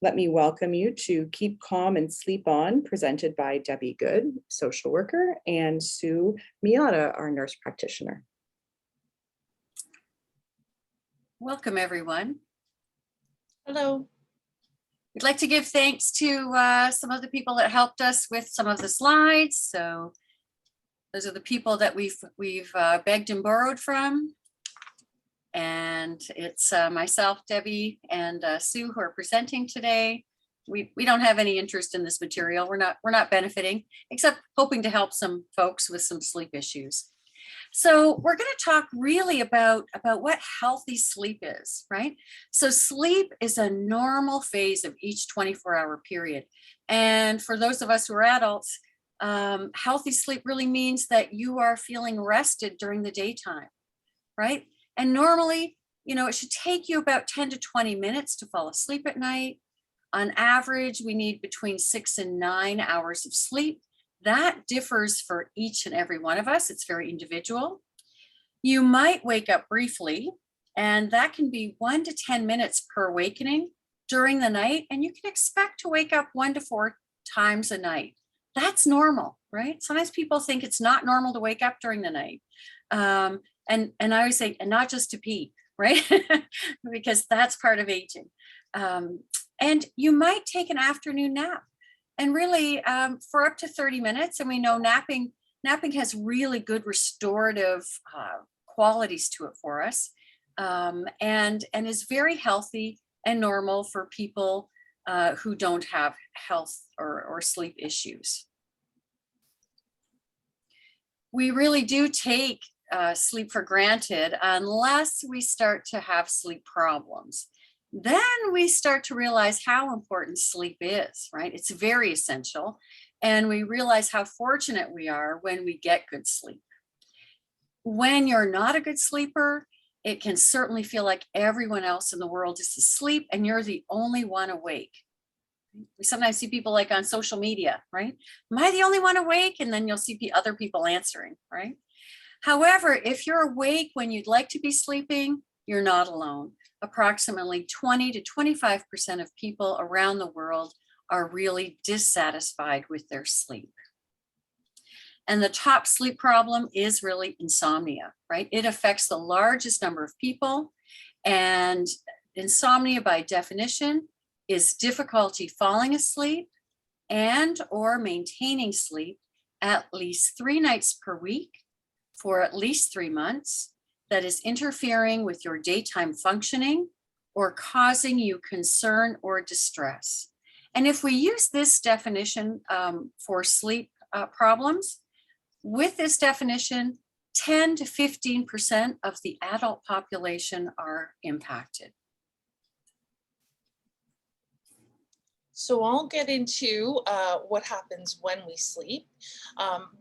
Let me welcome you to Keep Calm and Sleep On, presented by Debbie Good, social worker, and Sue Miyata, our nurse practitioner. Welcome, everyone. Hello. We'd like to give thanks to some of the people that helped us with some of the slides. So those are the people that we've begged and borrowed from. And it's myself, Debbie, and Sue who are presenting today. We don't have any interest in this material. We're not benefiting, except hoping to help some folks with some sleep issues. So we're going to talk really about what healthy sleep is, right? So sleep is a normal phase of each 24-hour period. And for those of us who are adults, healthy sleep really means that you are feeling rested during the daytime, right? And normally, it should take you about 10 to 20 minutes to fall asleep at night. On average, we need between 6 and 9 hours of sleep. That differs for each and every one of us. It's very individual. You might wake up briefly, and that can be 1 to 10 minutes per awakening during the night. And you can expect to wake up 1 to 4 times a night. That's normal, right? Sometimes people think it's not normal to wake up during the night. And I always say, and not just to pee, right? Because that's part of aging. And you might take an afternoon nap. And really, for up to 30 minutes, and we know napping has really good restorative qualities to it for us, and is very healthy and normal for people who don't have health or sleep issues. We really do take sleep for granted unless we start to have sleep problems. Then we start to realize how important sleep is, right? It's very essential. And we realize how fortunate we are when we get good sleep. When you're not a good sleeper, it can certainly feel like everyone else in the world is asleep and you're the only one awake. We sometimes see people like on social media, right? Am I the only one awake? And then you'll see other people answering, right? However, if you're awake when you'd like to be sleeping, you're not alone. Approximately 20 to 25% of people around the world are really dissatisfied with their sleep. And the top sleep problem is really insomnia, right? It affects the largest number of people. And insomnia, by definition, is difficulty falling asleep and or maintaining sleep at least 3 nights per week for at least 3 months that is interfering with your daytime functioning or causing you concern or distress. And if we use this definition for sleep problems, with this definition, 10 to 15% of the adult population are impacted. So I'll get into what happens when we sleep.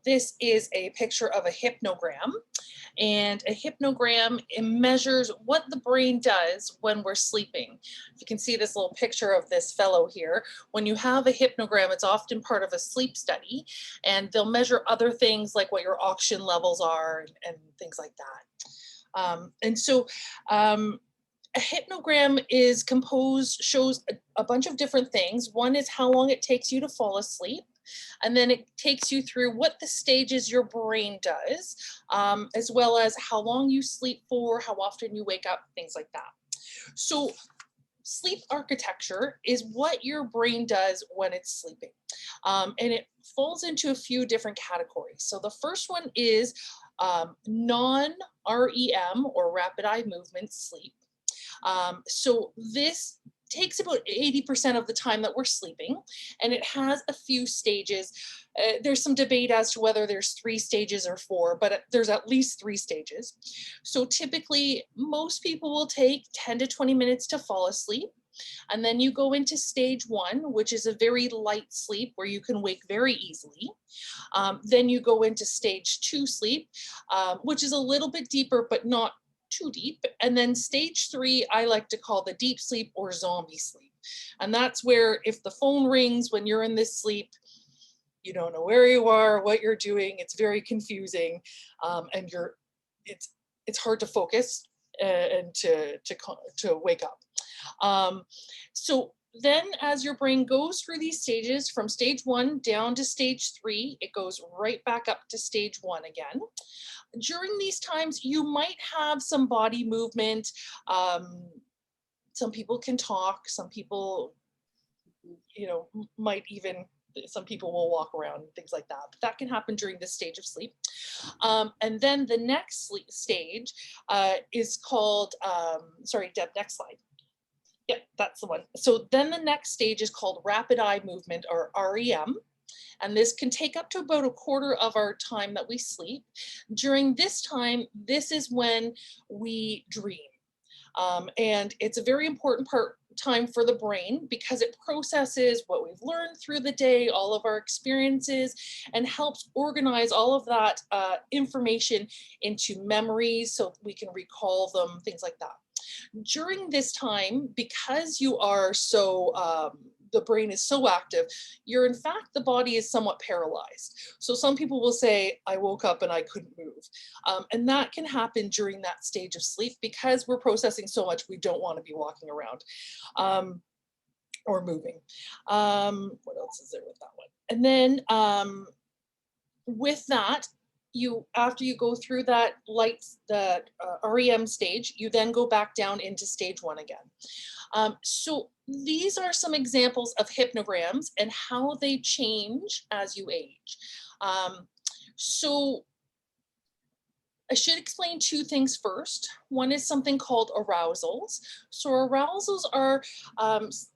This is a picture of a hypnogram, and a hypnogram, it measures what the brain does when we're sleeping. You can see this little picture of this fellow here. When you have a hypnogram, it's often part of a sleep study, and they'll measure other things like what your oxygen levels are and things like that. A hypnogram is shows a bunch of different things. One is how long it takes you to fall asleep. And then it takes you through what the stages your brain does, as well as how long you sleep for, how often you wake up, things like that. So sleep architecture is what your brain does when it's sleeping. And it falls into a few different categories. So the first one is non-REM or rapid eye movement sleep. So this takes about 80% of the time that we're sleeping, and it has a few stages. There's some debate as to whether there's 3 stages or 4, but there's at least 3 stages. So typically, most people will take 10 to 20 minutes to fall asleep. And then you go into stage 1, which is a very light sleep where you can wake very easily. Then you go into stage 2 sleep, which is a little bit deeper, but not too deep. And then stage 3, I like to call the deep sleep or zombie sleep. And that's where if the phone rings when you're in this sleep, you don't know where you are, what you're doing. It's very confusing, and it's hard to focus and to wake up. So then as your brain goes through these stages from stage 1 down to stage 3, it goes right back up to stage 1 again. During these times, you might have some body movement. Some people can talk, some people, you know, might even, some people will walk around, things like that. But that can happen during this stage of sleep. And then the next sleep stage is called, sorry, Deb, next slide. Yeah, that's the one. So then the next stage is called rapid eye movement, or REM. And this can take up to about a quarter of our time that we sleep. During this time, this is when we dream. And it's a very important time for the brain because it processes what we've learned through the day, all of our experiences, and helps organize all of that information into memories so we can recall them, things like that. During this time, because you are so, the brain is so active, you're in fact, the body is somewhat paralyzed. So some people will say, I woke up and I couldn't move. And that can happen during that stage of sleep because we're processing so much, we don't want to be walking around or moving. What else is there with that one? And then with that, after you go through that REM stage, you then go back down into stage 1 again. So these are some examples of hypnograms and how they change as you age. So I should explain 2 things first. One is something called arousals. So arousals are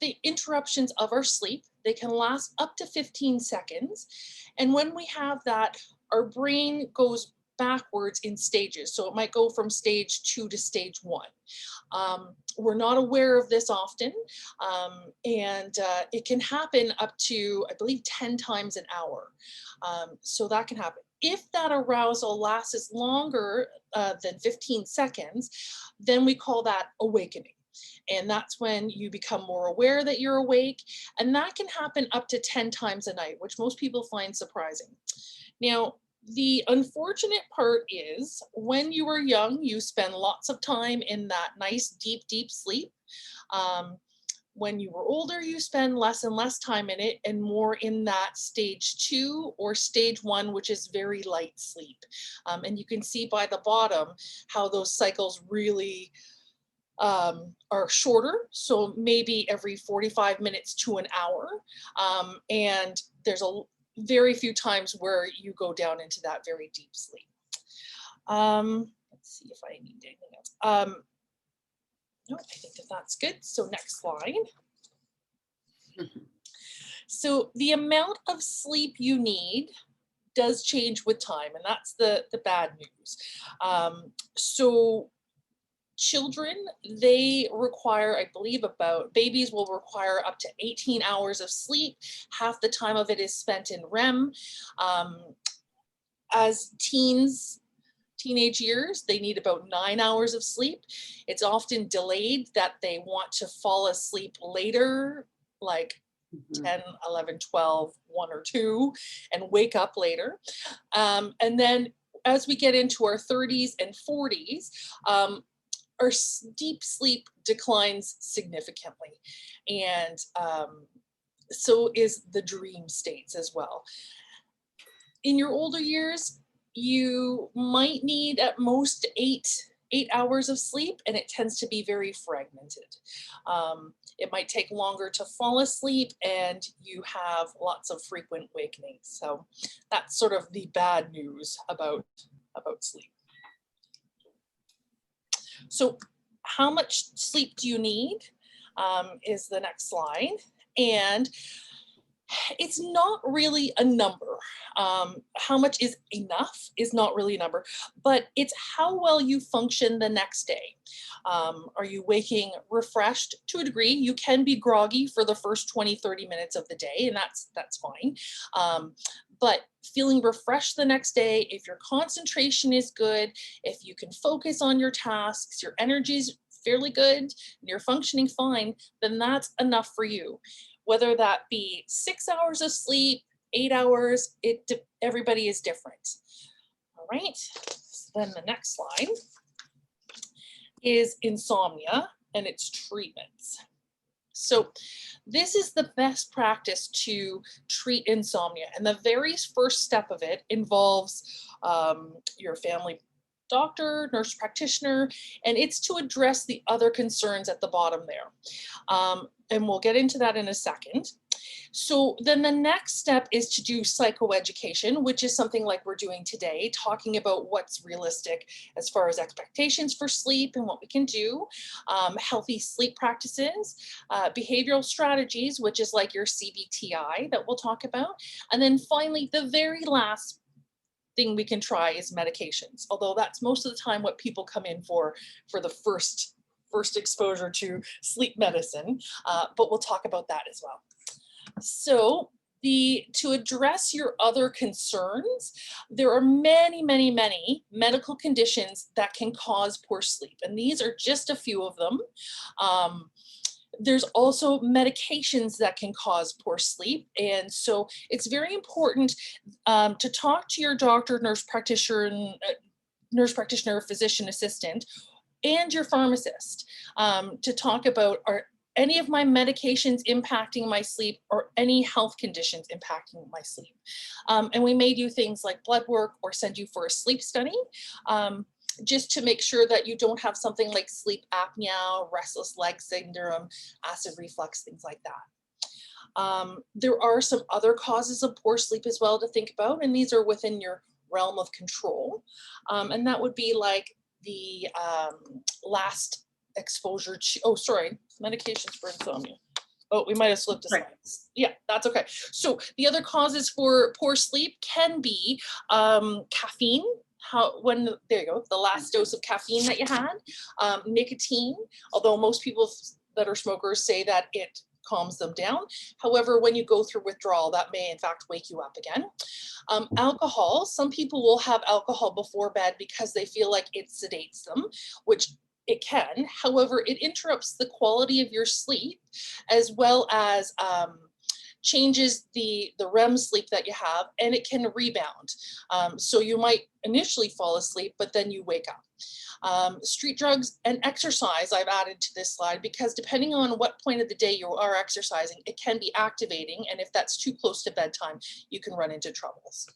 the interruptions of our sleep. They can last up to 15 seconds. And when we have that, our brain goes backwards in stages. So it might go from stage 2 to stage 1. We're not aware of this often. And it can happen up to, I believe, 10 times an hour. So that can happen. If that arousal lasts longer than 15 seconds, then we call that awakening. And that's when you become more aware that you're awake. And that can happen up to 10 times a night, which most people find surprising. Now, the unfortunate part is when you are young, you spend lots of time in that nice, deep, deep sleep. When you were older, you spend less and less time in it and more in that stage 2 or stage 1, which is very light sleep. And you can see by the bottom how those cycles really are shorter. So maybe every 45 minutes to an hour. And there's very few times where you go down into that very deep sleep. Let's see if I need anything else. No, I think that's good. So next slide. So the amount of sleep you need does change with time, and that's the bad news. So children, they require, I believe babies will require up to 18 hours of sleep. Half the time of it is spent in REM. As teenage years, they need about 9 hours of sleep. It's often delayed that they want to fall asleep later, like 10, 11, 12, 1 or 2, and wake up later. And then as we get into our 30s and 40s, our deep sleep declines significantly. And so is the dream states as well. In your older years, you might need at most 8 hours of sleep, and it tends to be very fragmented. It might take longer to fall asleep, and you have lots of frequent awakenings. So that's sort of the bad news about sleep. So how much sleep do you need is the next slide. And it's not really a number. How much is enough is not really a number, but it's how well you function the next day. Are you waking refreshed? To a degree, you can be groggy for the first 20, 30 minutes of the day, and that's fine. But feeling refreshed the next day, if your concentration is good, if you can focus on your tasks, your energy is fairly good, and you're functioning fine, then that's enough for you. Whether that be 6 hours of sleep, 8 hours, everybody is different. All right, then the next slide is insomnia and its treatments. So this is the best practice to treat insomnia. And the very first step of it involves your family doctor, nurse practitioner, and it's to address the other concerns at the bottom there. And we'll get into that in a second. So then the next step is to do psychoeducation, which is something like we're doing today, talking about what's realistic as far as expectations for sleep and what we can do, healthy sleep practices, behavioral strategies, which is like your CBTI that we'll talk about. And then finally, the very last thing we can try is medications, although that's most of the time what people come in for the first exposure to sleep medicine, but we'll talk about that as well. So to address your other concerns, there are many medical conditions that can cause poor sleep, and these are just a few of them. There's also medications that can cause poor sleep, and so it's very important to talk to your doctor, nurse practitioner, physician assistant, and your pharmacist to talk about, are any of my medications impacting my sleep, or any health conditions impacting my sleep. And we may do things like blood work or send you for a sleep study, just to make sure that you don't have something like sleep apnea, restless leg syndrome, acid reflux, things like that. There are some other causes of poor sleep as well to think about, and these are within your realm of control. And that would be like the last exposure to, medications for insomnia. Oh, we might have slipped a slide. Yeah, that's okay. So the other causes for poor sleep can be caffeine. There you go, the last dose of caffeine that you had, nicotine, although most people that are smokers say that it calms them down. However, when you go through withdrawal, that may in fact wake you up again. Alcohol, some people will have alcohol before bed because they feel like it sedates them, which it can. However, it interrupts the quality of your sleep, as well as changes the REM sleep that you have, and it can rebound. So you might initially fall asleep, but then you wake up. Street drugs and exercise I've added to this slide because depending on what point of the day you are exercising, it can be activating, and if that's too close to bedtime, you can run into troubles.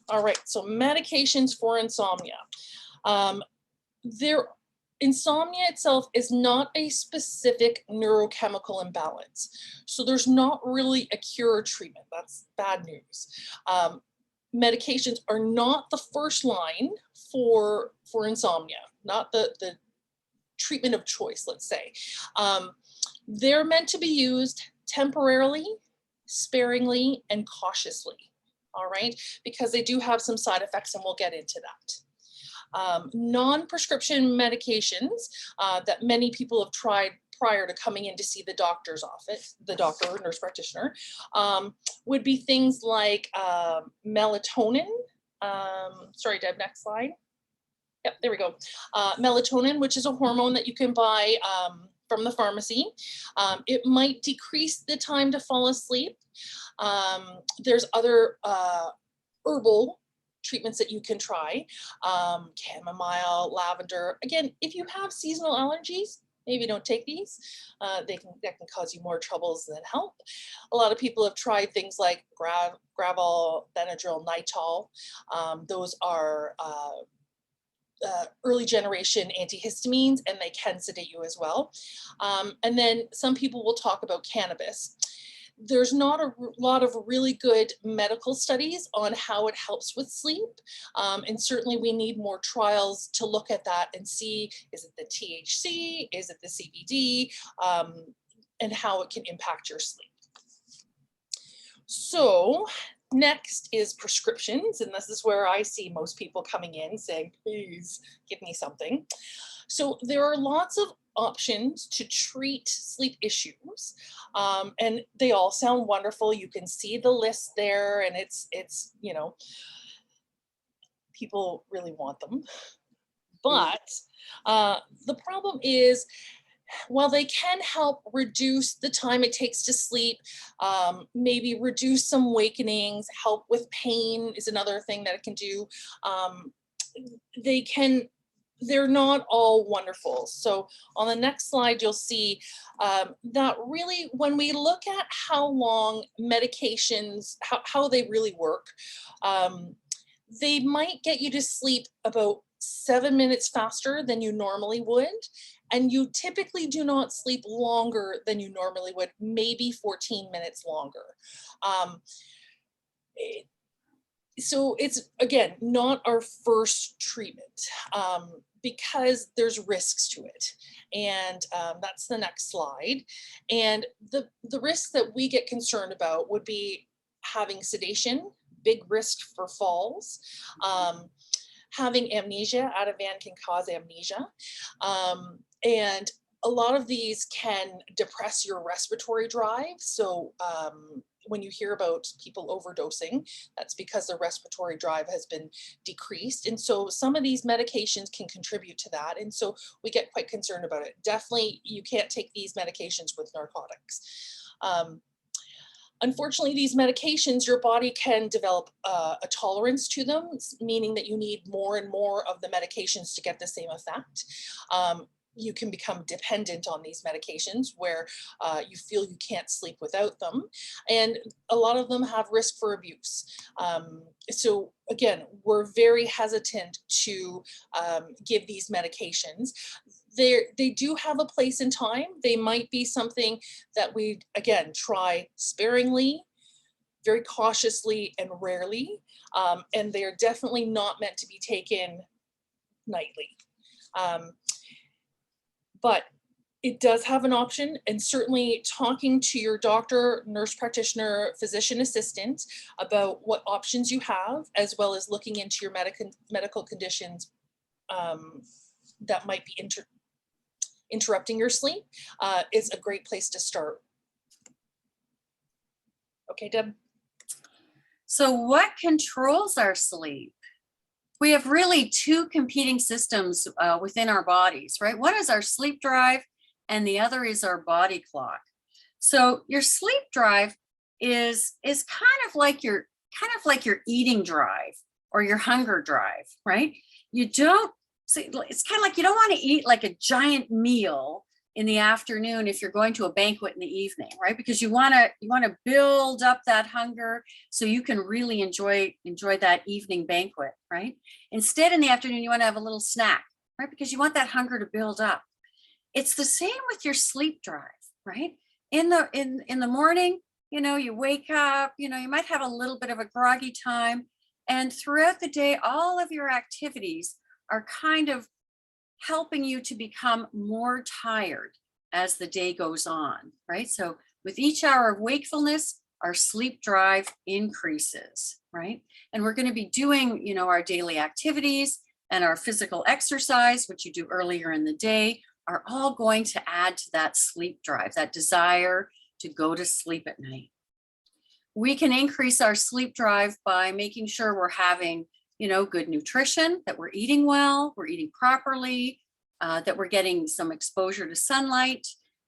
All right, so medications for insomnia. Insomnia itself is not a specific neurochemical imbalance. So there's not really a cure or treatment. That's bad news. Medications are not the first line for insomnia, not the treatment of choice, let's say. They're meant to be used temporarily, sparingly, and cautiously, all right? Because they do have some side effects, and we'll get into that. Non-prescription medications that many people have tried prior to coming in to see the doctor's office, the doctor or nurse practitioner, would be things like melatonin. Sorry, Deb, next slide. Yep, there we go. Melatonin, which is a hormone that you can buy from the pharmacy. It might decrease the time to fall asleep. There's other herbal treatments that you can try, chamomile, lavender. Again, if you have seasonal allergies, maybe don't take these. That can cause you more troubles than help. A lot of people have tried things like Gravol, Benadryl, Nitol. Those are early generation antihistamines, and they can sedate you as well. And then some people will talk about cannabis. There's not a lot of really good medical studies on how it helps with sleep. And certainly we need more trials to look at that and see, is it the THC, is it the CBD, and how it can impact your sleep. So next is prescriptions, and this is where I see most people coming in saying, please give me something. So there are lots of options to treat sleep issues, and they all sound wonderful. You can see the list there, and it's you know, people really want them. But the problem is, while they can help reduce the time it takes to sleep, maybe reduce some awakenings, help with pain is another thing that it can do. They can they're not all wonderful. So on the next slide, you'll see that really when we look at how long medications, how they really work, they might get you to sleep about 7 minutes faster than you normally would. And you typically do not sleep longer than you normally would, maybe 14 minutes longer. So it's, again, not our first treatment because there's risks to it. And that's the next slide. And the risks that we get concerned about would be having sedation, big risk for falls, having amnesia. Ativan can cause amnesia. And a lot of these can depress your respiratory drive. So when you hear about people overdosing, that's because their respiratory drive has been decreased. And so some of these medications can contribute to that. And so we get quite concerned about it. Definitely, you can't take these medications with narcotics. Unfortunately, these medications, your body can develop a tolerance to them, meaning that you need more and more of the medications to get the same effect. You can become dependent on these medications where you feel you can't sleep without them. And a lot of them have risk for abuse. So again, we're very hesitant to give these medications. They do have a place in time. They might be something that we, again, try sparingly, very cautiously, and rarely. And they're definitely not meant to be taken nightly. But it does have an option, and certainly talking to your doctor, nurse practitioner, physician assistant about what options you have, as well as looking into your medical conditions that might be interrupting your sleep is a great place to start. Okay, Deb. So what controls our sleep? We have really two competing systems within our bodies, right? One is our sleep drive and the other is our body clock. So your sleep drive is kind of like your eating drive or your hunger drive, right? You don't, so it's kind of like you don't want to eat like a giant meal in the afternoon if you're going to a banquet in the evening, right? Because you want to build up that hunger so you can really enjoy that evening banquet, right? Instead, in the afternoon, you want to have a little snack, right? Because you want that hunger to build up. It's the same with your sleep drive, right? In the morning, you wake up, you might have a little bit of a groggy time, and throughout the day, all of your activities are kind of helping you to become more tired as the day goes on, right? So with each hour of wakefulness, our sleep drive increases, right? And we're going to be doing, our daily activities and our physical exercise, which you do earlier in the day, are all going to add to that sleep drive, that desire to go to sleep at night. We can increase our sleep drive by making sure we're having good nutrition, that we're eating well, we're eating properly, that we're getting some exposure to sunlight.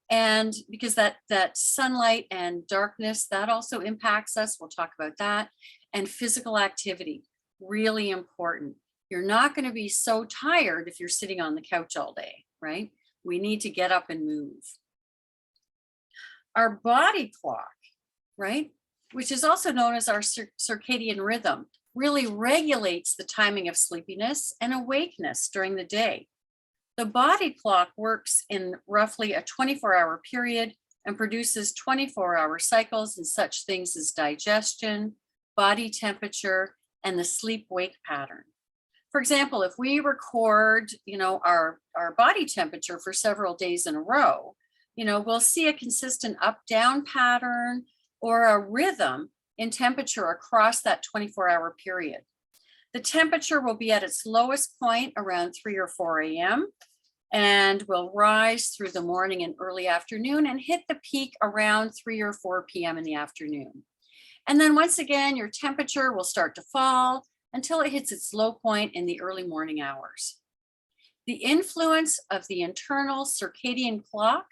And because that sunlight and darkness, that also impacts us. We'll talk about that. And physical activity, really important. You're not going to be so tired if you're sitting on the couch all day, right? We need to get up and move. Our body clock, right, which is also known as our circadian rhythm, really regulates the timing of sleepiness and awakeness during the day. The body clock works in roughly a 24-hour period and produces 24-hour cycles in such things as digestion, body temperature, and the sleep-wake pattern. For example, if we record, our body temperature for several days in a row, we'll see a consistent up-down pattern or a rhythm in temperature across that 24-hour period. The temperature will be at its lowest point around 3 or 4 a.m. and will rise through the morning and early afternoon and hit the peak around 3 or 4 p.m. in the afternoon. And then once again, your temperature will start to fall until it hits its low point in the early morning hours. The influence of the internal circadian clock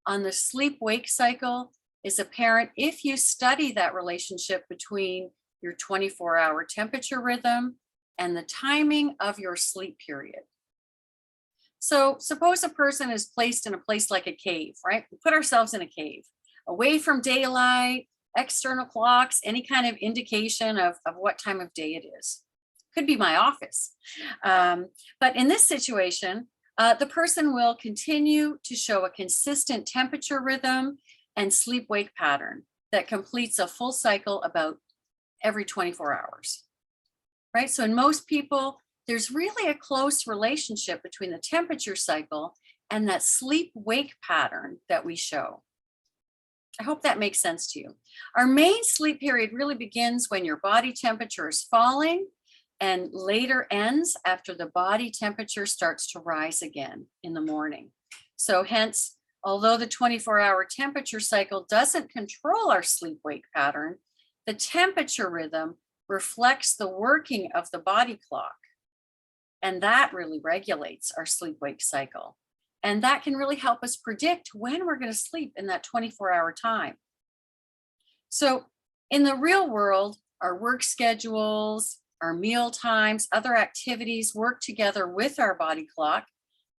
on the sleep-wake cycle is apparent if you study that relationship between your 24-hour temperature rhythm and the timing of your sleep period. So suppose a person is placed in a place like a cave, right? We put ourselves in a cave, away from daylight, external clocks, any kind of indication of what time of day it is. Could be my office. But in this situation, the person will continue to show a consistent temperature rhythm and sleep-wake pattern that completes a full cycle about every 24 hours, right? So in most people, there's really a close relationship between the temperature cycle and that sleep-wake pattern that we show. I hope that makes sense to you. Our main sleep period really begins when your body temperature is falling and later ends after the body temperature starts to rise again in the morning. So hence, although the 24-hour temperature cycle doesn't control our sleep-wake pattern, the temperature rhythm reflects the working of the body clock. And that really regulates our sleep-wake cycle. And that can really help us predict when we're going to sleep in that 24-hour time. So in the real world, our work schedules, our meal times, other activities work together with our body clock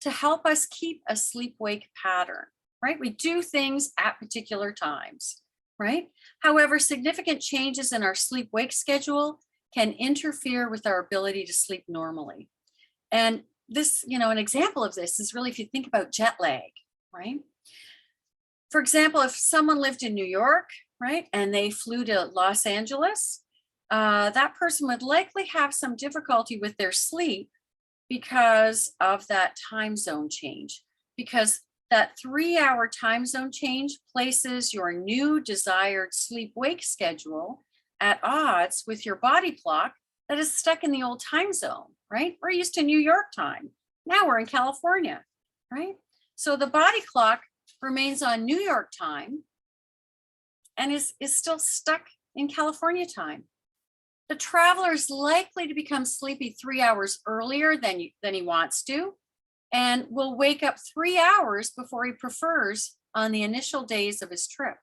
to help us keep a sleep-wake pattern, right? We do things at particular times, right? However, significant changes in our sleep-wake schedule can interfere with our ability to sleep normally. And this, an example of this is really if you think about jet lag, right? For example, if someone lived in New York, right, and they flew to Los Angeles, that person would likely have some difficulty with their sleep because of that time zone change, because that 3-hour time zone change places your new desired sleep-wake schedule at odds with your body clock that is stuck in the old time zone, right? We're used to New York time. Now we're in California, right? So the body clock remains on New York time and is still stuck in California time. The traveler is likely to become sleepy 3 hours earlier than he wants to, and will wake up 3 hours before he prefers on the initial days of his trip.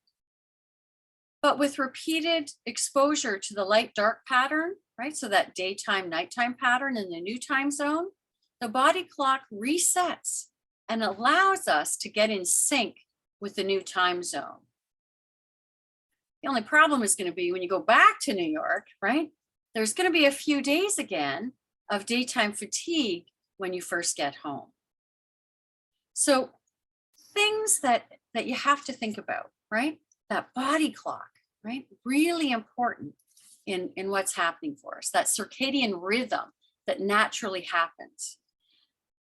But with repeated exposure to the light-dark pattern, right, so that daytime, nighttime pattern in the new time zone, the body clock resets and allows us to get in sync with the new time zone. The only problem is going to be when you go back to New York, right? There's going to be a few days again of daytime fatigue when you first get home. So things that you have to think about, right? That body clock, right? Really important in what's happening for us, that circadian rhythm that naturally happens.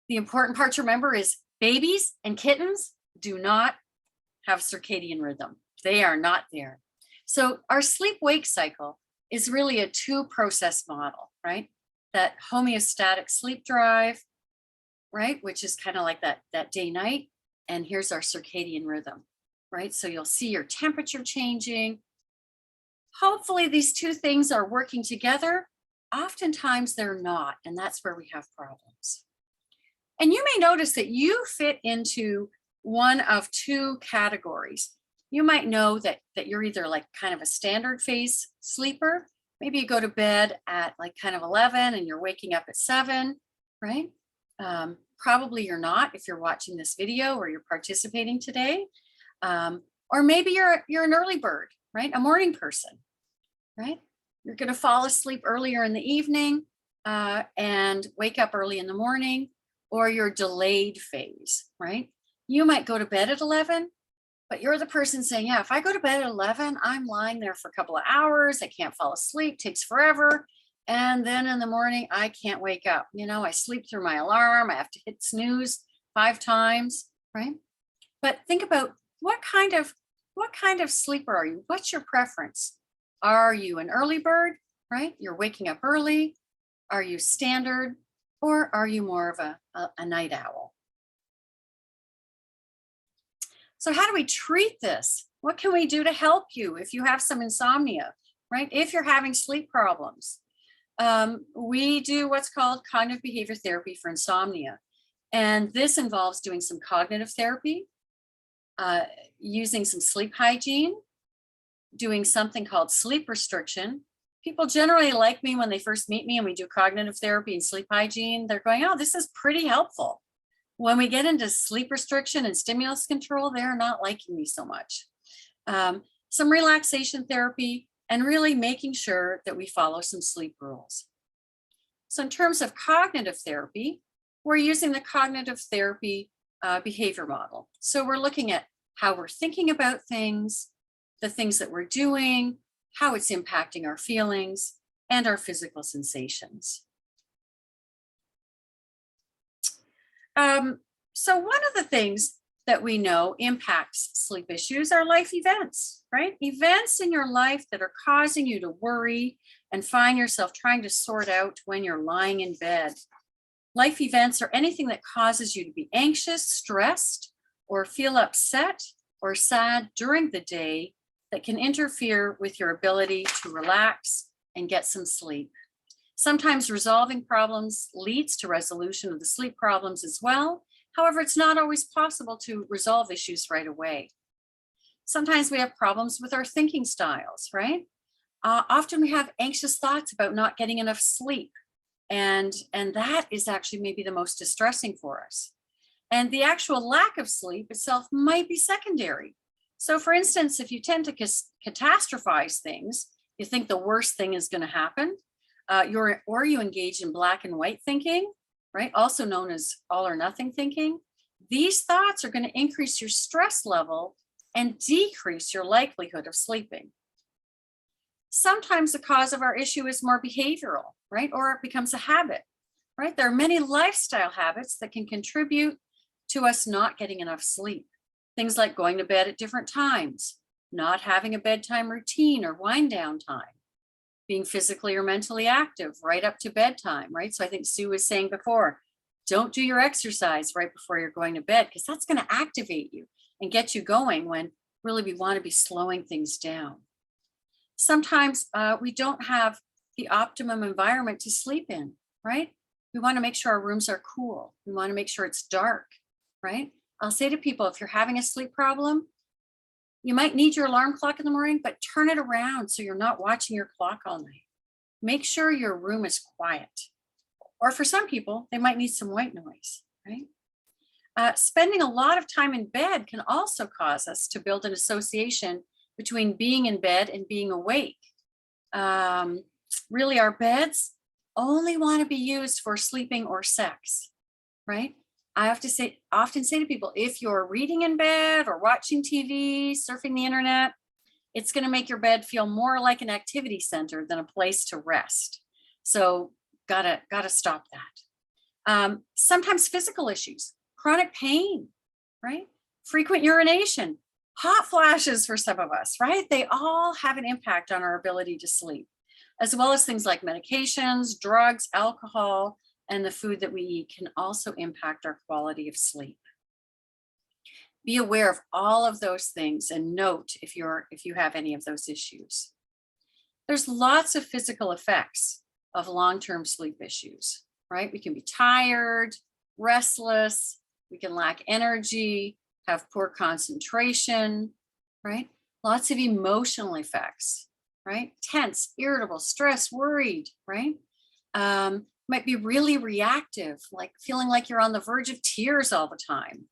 The important part to remember is babies and kittens do not have circadian rhythm. They are not there. So our sleep-wake cycle is really a two-process model, right? That homeostatic sleep drive, right? Which is kind of like that day-night. And here's our circadian rhythm, right? So you'll see your temperature changing. Hopefully these two things are working together. Oftentimes they're not, and that's where we have problems. And you may notice that you fit into one of two categories. You might know that you're either like kind of a standard phase sleeper. Maybe you go to bed at like kind of 11 and you're waking up at 7, right? Probably you're not if you're watching this video or you're participating today. Or maybe you're an early bird, right? A morning person, right? You're going to fall asleep earlier in the evening and wake up early in the morning, or you're delayed phase, right? You might go to bed at 11, but you're the person saying, yeah, if I go to bed at 11, I'm lying there for a couple of hours. I can't fall asleep, takes forever. And then in the morning, I can't wake up. I sleep through my alarm. I have to hit snooze 5 times, right? But think about what kind of sleeper are you? What's your preference? Are you an early bird, right? You're waking up early. Are you standard, or are you more of a night owl? So how do we treat this? What can we do to help you if you have some insomnia, right? If you're having sleep problems? We do what's called cognitive behavior therapy for insomnia. And this involves doing some cognitive therapy, using some sleep hygiene, doing something called sleep restriction. People generally like me when they first meet me and we do cognitive therapy and sleep hygiene. They're going, oh, this is pretty helpful. When we get into sleep restriction and stimulus control, they're not liking me so much. Some relaxation therapy, and really making sure that we follow some sleep rules. So in terms of cognitive therapy, we're using the cognitive therapy behavior model. So we're looking at how we're thinking about things, the things that we're doing, how it's impacting our feelings and our physical sensations. So one of the things that we know impacts sleep issues are life events, right? Events in your life that are causing you to worry and find yourself trying to sort out when you're lying in bed. Life events are anything that causes you to be anxious, stressed, or feel upset or sad during the day that can interfere with your ability to relax and get some sleep. Sometimes resolving problems leads to resolution of the sleep problems as well. However, it's not always possible to resolve issues right away. Sometimes we have problems with our thinking styles, right? Often we have anxious thoughts about not getting enough sleep. And that is actually maybe the most distressing for us. And the actual lack of sleep itself might be secondary. So for instance, if you tend to catastrophize things, you think the worst thing is going to happen, or you engage in black and white thinking, right? Also known as all or nothing thinking. These thoughts are going to increase your stress level and decrease your likelihood of sleeping. Sometimes the cause of our issue is more behavioral, right? Or it becomes a habit, right? There are many lifestyle habits that can contribute to us not getting enough sleep. Things like going to bed at different times, not having a bedtime routine or wind down time, being physically or mentally active right up to bedtime, right? So I think Sue was saying before, don't do your exercise right before you're going to bed, because that's going to activate you and get you going when really we want to be slowing things down. Sometimes we don't have the optimum environment to sleep in, right? We want to make sure our rooms are cool. We want to make sure it's dark, right? I'll say to people, if you're having a sleep problem, you might need your alarm clock in the morning, but turn it around so you're not watching your clock all night. Make sure your room is quiet. Or for some people, they might need some white noise, right? Spending a lot of time in bed can also cause us to build an association between being in bed and being awake. Really, our beds only want to be used for sleeping or sex, right? I have to often say to people, if you're reading in bed or watching TV, surfing the internet, it's going to make your bed feel more like an activity center than a place to rest. So gotta stop that. Sometimes physical issues, chronic pain, right? Frequent urination, hot flashes for some of us, right? They all have an impact on our ability to sleep, as well as things like medications, drugs, alcohol, and the food that we eat can also impact our quality of sleep. Be aware of all of those things and note if you have any of those issues. There's lots of physical effects of long-term sleep issues, right? We can be tired, restless, we can lack energy, have poor concentration, right? Lots of emotional effects, right? Tense, irritable, stressed, worried, right? Might be really reactive, like feeling like you're on the verge of tears all the time.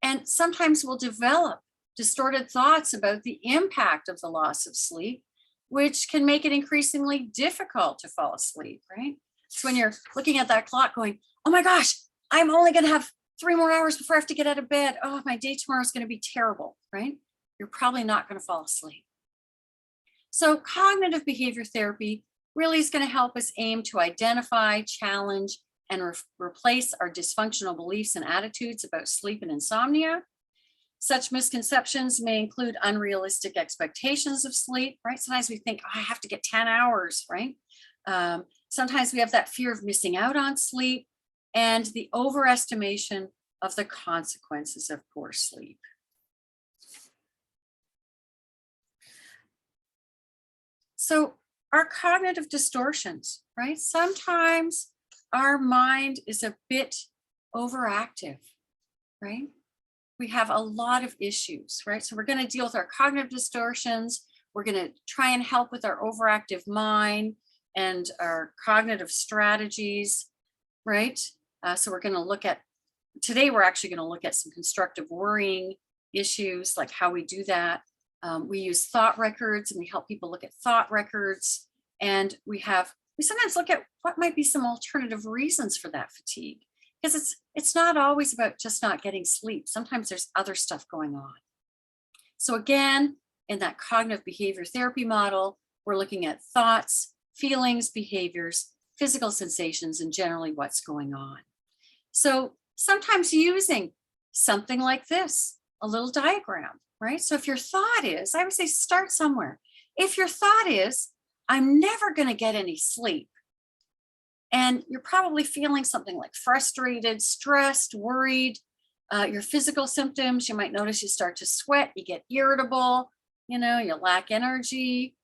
And sometimes we'll develop distorted thoughts about the impact of the loss of sleep, which can make it increasingly difficult to fall asleep, right? So when you're looking at that clock going, oh my gosh, I'm only going to have 3 more hours before I have to get out of bed. Oh, my day tomorrow is going to be terrible, right? You're probably not going to fall asleep. So cognitive behavior therapy really is going to help us aim to identify, challenge, and replace our dysfunctional beliefs and attitudes about sleep and insomnia. Such misconceptions may include unrealistic expectations of sleep, right? Sometimes we think, oh, I have to get 10 hours, right? Sometimes we have that fear of missing out on sleep and the overestimation of the consequences of poor sleep. So our cognitive distortions, right? Sometimes our mind is a bit overactive, right? We have a lot of issues, right? So we're going to deal with our cognitive distortions. We're going to try and help with our overactive mind and our cognitive strategies, right? So we're going to look at, today we're actually going to look at some constructive worrying issues, like how we do that. We use thought records and we help people look at thought records. And we sometimes look at what might be some alternative reasons for that fatigue. Because it's not always about just not getting sleep. Sometimes there's other stuff going on. So again, in that cognitive behavior therapy model, we're looking at thoughts, feelings, behaviors, physical sensations, and generally what's going on. So sometimes using something like this, a little diagram, right? So if your thought is, I would say start somewhere. If your thought is, I'm never going to get any sleep, and you're probably feeling something like frustrated, stressed, worried, your physical symptoms, you might notice you start to sweat, you get irritable, you lack energy,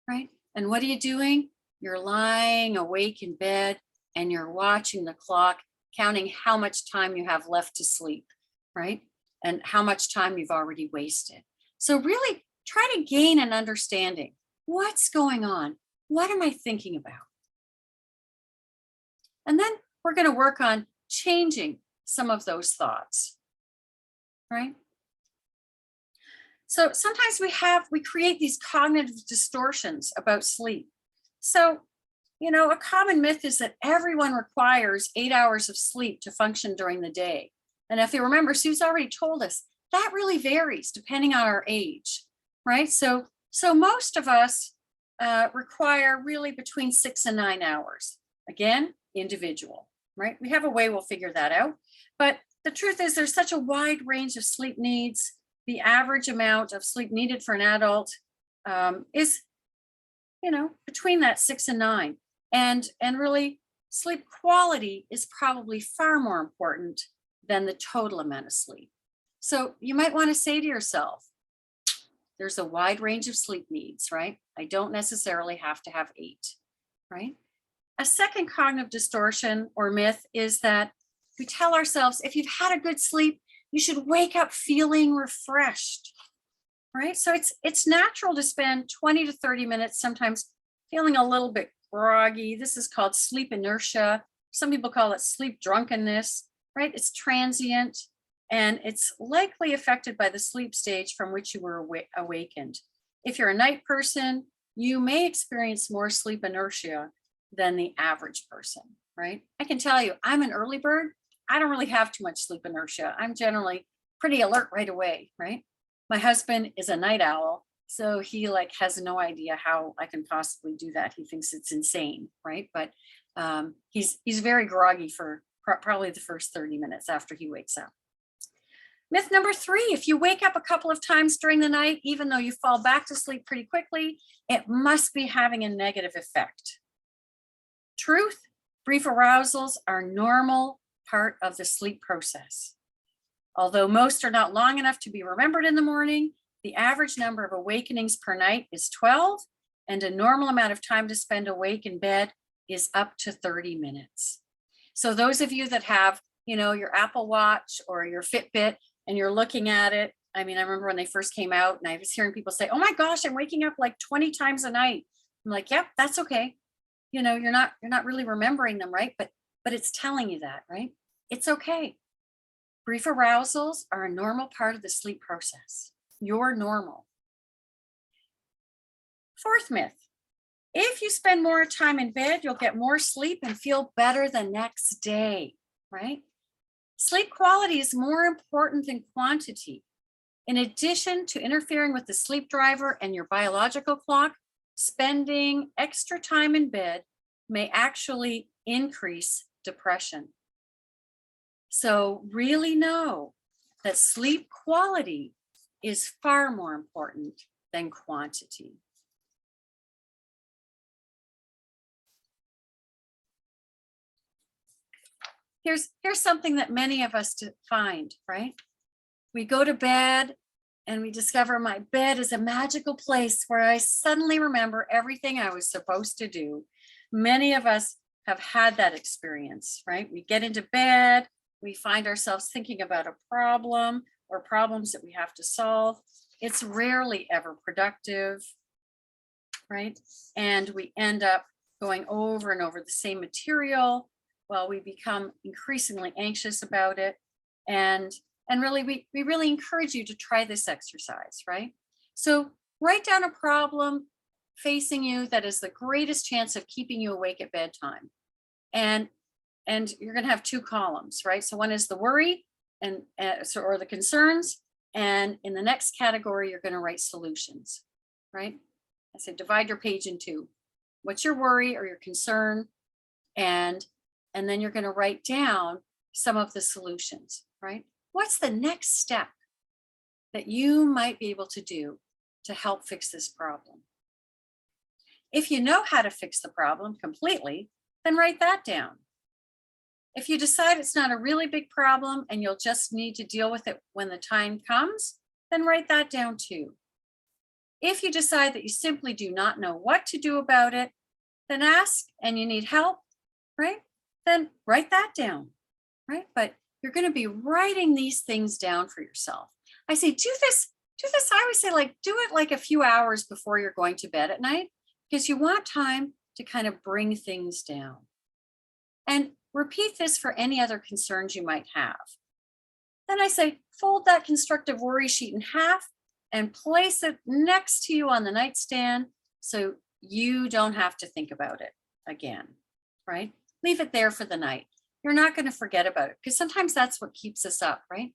right? And what are you doing? You're lying awake in bed and you're watching the clock, counting how much time you have left to sleep, right? And how much time you've already wasted. So really try to gain an understanding. What's going on? What am I thinking about? And then we're going to work on changing some of those thoughts, right? So sometimes we create these cognitive distortions about sleep. So, a common myth is that everyone requires 8 hours of sleep to function during the day. And if you remember, Sue's already told us that really varies depending on our age, right? So most of us require really between 6 and 9 hours. Again, individual, right? We have a way we'll figure that out. But the truth is there's such a wide range of sleep needs. The average amount of sleep needed for an adult is, between that 6 and 9. And really sleep quality is probably far more important than the total amount of sleep. So you might want to say to yourself, there's a wide range of sleep needs, right? I don't necessarily have to have 8, right? A second cognitive distortion or myth is that we tell ourselves, if you've had a good sleep, you should wake up feeling refreshed, right? So it's natural to spend 20 to 30 minutes sometimes feeling a little bit groggy. This is called sleep inertia. Some people call it sleep drunkenness, right? It's transient and it's likely affected by the sleep stage from which you were awakened. If you're a night person, you may experience more sleep inertia than the average person, right? I can tell you, I'm an early bird. I don't really have too much sleep inertia. I'm generally pretty alert right away, right? My husband is a night owl, so he has no idea how I can possibly do that. He thinks it's insane, right? But he's very groggy for probably the first 30 minutes after he wakes up. Myth number 3, if you wake up a couple of times during the night, even though you fall back to sleep pretty quickly, it must be having a negative effect. Truth, brief arousals are normal part of the sleep process. Although most are not long enough to be remembered in the morning, the average number of awakenings per night is 12, and a normal amount of time to spend awake in bed is up to 30 minutes. So those of you that have, your Apple Watch or your Fitbit and you're looking at it, I remember when they first came out and I was hearing people say, oh my gosh, I'm waking up like 20 times a night. I'm like, yep, that's okay. You're not really remembering them, right? But it's telling you that, right? It's okay. Brief arousals are a normal part of the sleep process. You're normal. Fourth myth, if you spend more time in bed, you'll get more sleep and feel better the next day, right? Sleep quality is more important than quantity. In addition to interfering with the sleep driver and your biological clock, spending extra time in bed may actually increase depression. So really know that sleep quality is far more important than quantity. Here's something that many of us find, right? We go to bed and we discover my bed is a magical place where I suddenly remember everything I was supposed to do. Many of us have had that experience, right? We get into bed, we find ourselves thinking about a problem or problems that we have to solve. It's rarely ever productive, right? And we end up going over and over the same material, well, we become increasingly anxious about it. And really, we really encourage you to try this exercise, right? So write down a problem facing you that is the greatest chance of keeping you awake at bedtime. And you're going to have two columns, right? So one is the worry or the concerns. And in the next category, you're going to write solutions, right? I said, divide your page in two. What's your worry or your concern? And then you're going to write down some of the solutions, right? What's the next step that you might be able to do to help fix this problem? If you know how to fix the problem completely, then write that down. If you decide it's not a really big problem and you'll just need to deal with it when the time comes, then write that down too. If you decide that you simply do not know what to do about it, then ask and you need help, right? Then write that down, right? But you're going to be writing these things down for yourself. I say, do this. I always say, like, do it like a few hours before you're going to bed at night, because you want time to kind of bring things down. And repeat this for any other concerns you might have. Then I say, fold that constructive worry sheet in half and place it next to you on the nightstand so you don't have to think about it again, right? Leave it there for the night. You're not going to forget about it, because sometimes that's what keeps us up, right?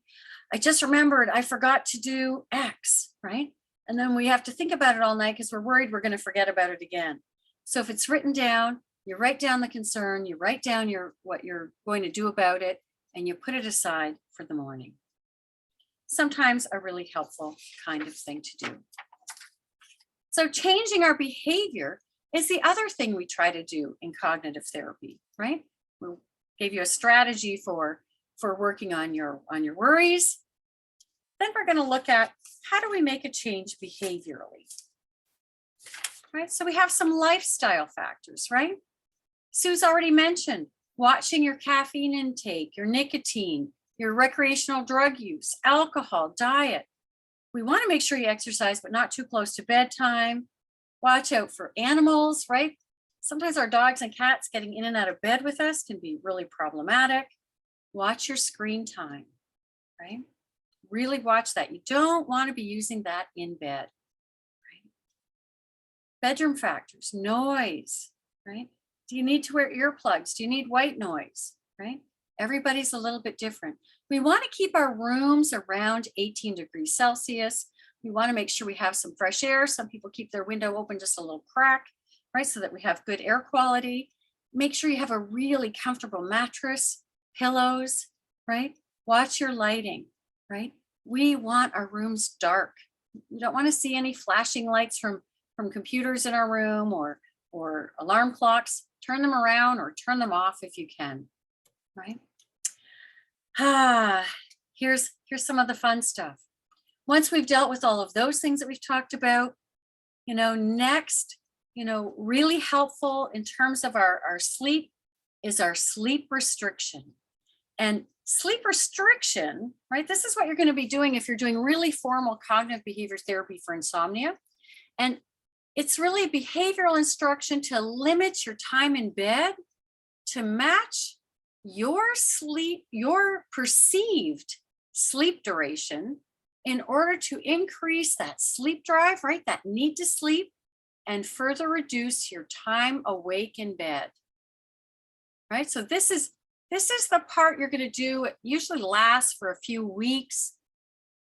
I just remembered I forgot to do X, right? And then we have to think about it all night because we're worried we're going to forget about it again. So if it's written down, you write down the concern, you write down what you're going to do about it, and you put it aside for the morning. Sometimes a really helpful kind of thing to do. So changing our behavior is the other thing we try to do in cognitive therapy, right? We gave you a strategy for working on your worries. Then we're going to look at how do we make a change behaviorally, right? So we have some lifestyle factors, right? Sue's already mentioned watching your caffeine intake, your nicotine, your recreational drug use, alcohol, diet. We want to make sure you exercise, but not too close to bedtime. Watch out for animals, right? Sometimes our dogs and cats getting in and out of bed with us can be really problematic. Watch your screen time, right? Really watch that. You don't want to be using that in bed, right? Bedroom factors, noise, right? Do you need to wear earplugs? Do you need white noise, right? Everybody's a little bit different. We want to keep our rooms around 18 degrees Celsius. We want to make sure we have some fresh air. Some people keep their window open just a little crack, right? So that we have good air quality. Make sure you have a really comfortable mattress, pillows, right? Watch your lighting, right? We want our rooms dark. We don't want to see any flashing lights from computers in our room or alarm clocks. Turn them around or turn them off if you can, right? Here's some of the fun stuff. Once we've dealt with all of those things that we've talked about, next, really helpful in terms of our sleep is our sleep restriction. And sleep restriction, right? This is what you're going to be doing if you're doing really formal cognitive behavior therapy for insomnia. And it's really behavioral instruction to limit your time in bed to match your perceived sleep duration in order to increase that sleep drive, right? That need to sleep, and further reduce your time awake in bed, right? So this is the part you're going to do. It usually lasts for a few weeks.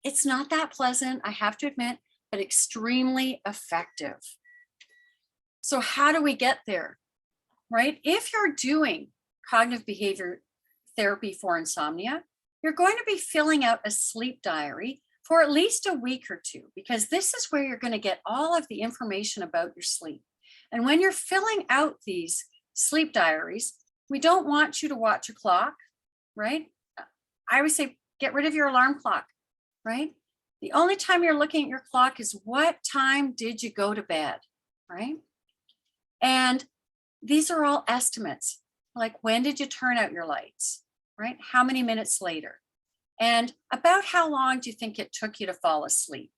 It's not that pleasant, I have to admit, but extremely effective. So how do we get there, right? If you're doing cognitive behavior therapy for insomnia, you're going to be filling out a sleep diary for at least a week or two, because this is where you're going to get all of the information about your sleep. And when you're filling out these sleep diaries, we don't want you to watch a clock, right? I always say, get rid of your alarm clock, right? The only time you're looking at your clock is what time did you go to bed, right? And these are all estimates, like when did you turn out your lights, right? How many minutes later? And about how long do you think it took you to fall asleep?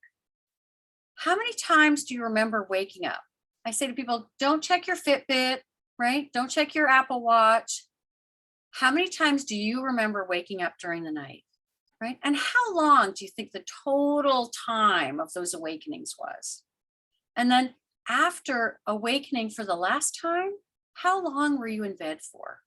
How many times do you remember waking up? I say to people, don't check your Fitbit, right? Don't check your Apple Watch. How many times do you remember waking up during the night, right? And how long do you think the total time of those awakenings was? And then after awakening for the last time, how long were you in bed for?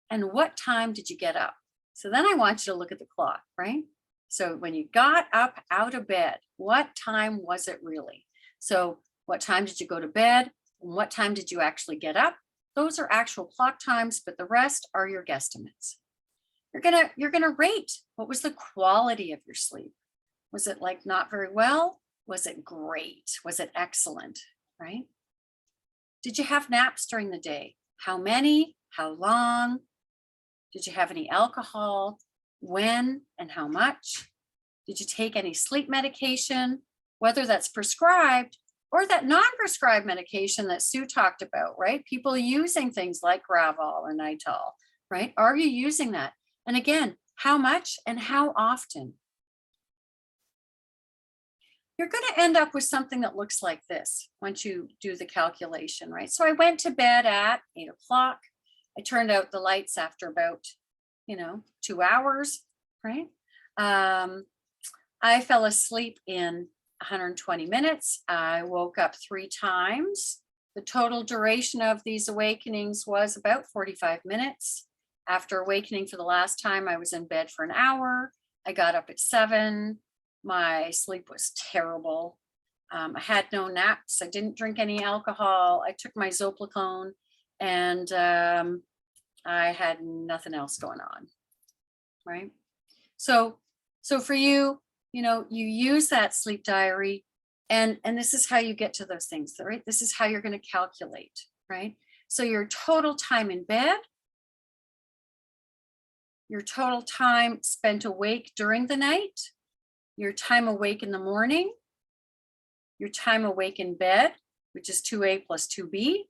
And what time did you get up? So then I want you to look at the clock, right? So when you got up out of bed, what time was it really? So what time did you go to bed? And what time did you actually get up? Those are actual clock times, but the rest are your guesstimates. You're gonna rate what was the quality of your sleep. Was it like not very well? Was it great? Was it excellent, right? Did you have naps during the day? How many? How long? Did you have any alcohol? When and how much? Did you take any sleep medication, whether that's prescribed or that non-prescribed medication that Sue talked about, right? People using things like Gravol or Nital, right? Are you using that? And again, how much and how often? You're going to end up with something that looks like this once you do the calculation, right? So I went to bed at 8 o'clock. I turned out the lights after about, 2 hours, right? I fell asleep in 120 minutes. I woke up 3 times. The total duration of these awakenings was about 45 minutes. After awakening for the last time, I was in bed for an hour. I got up at 7. My sleep was terrible. I had no naps. I didn't drink any alcohol. I took my Zopiclone, and I had nothing else going on, right? So for you, you use that sleep diary, and this is how you get to those things, right? This is how you're going to calculate, right? So your total time in bed, your total time spent awake during the night, your time awake in the morning, your time awake in bed, which is 2A plus 2B,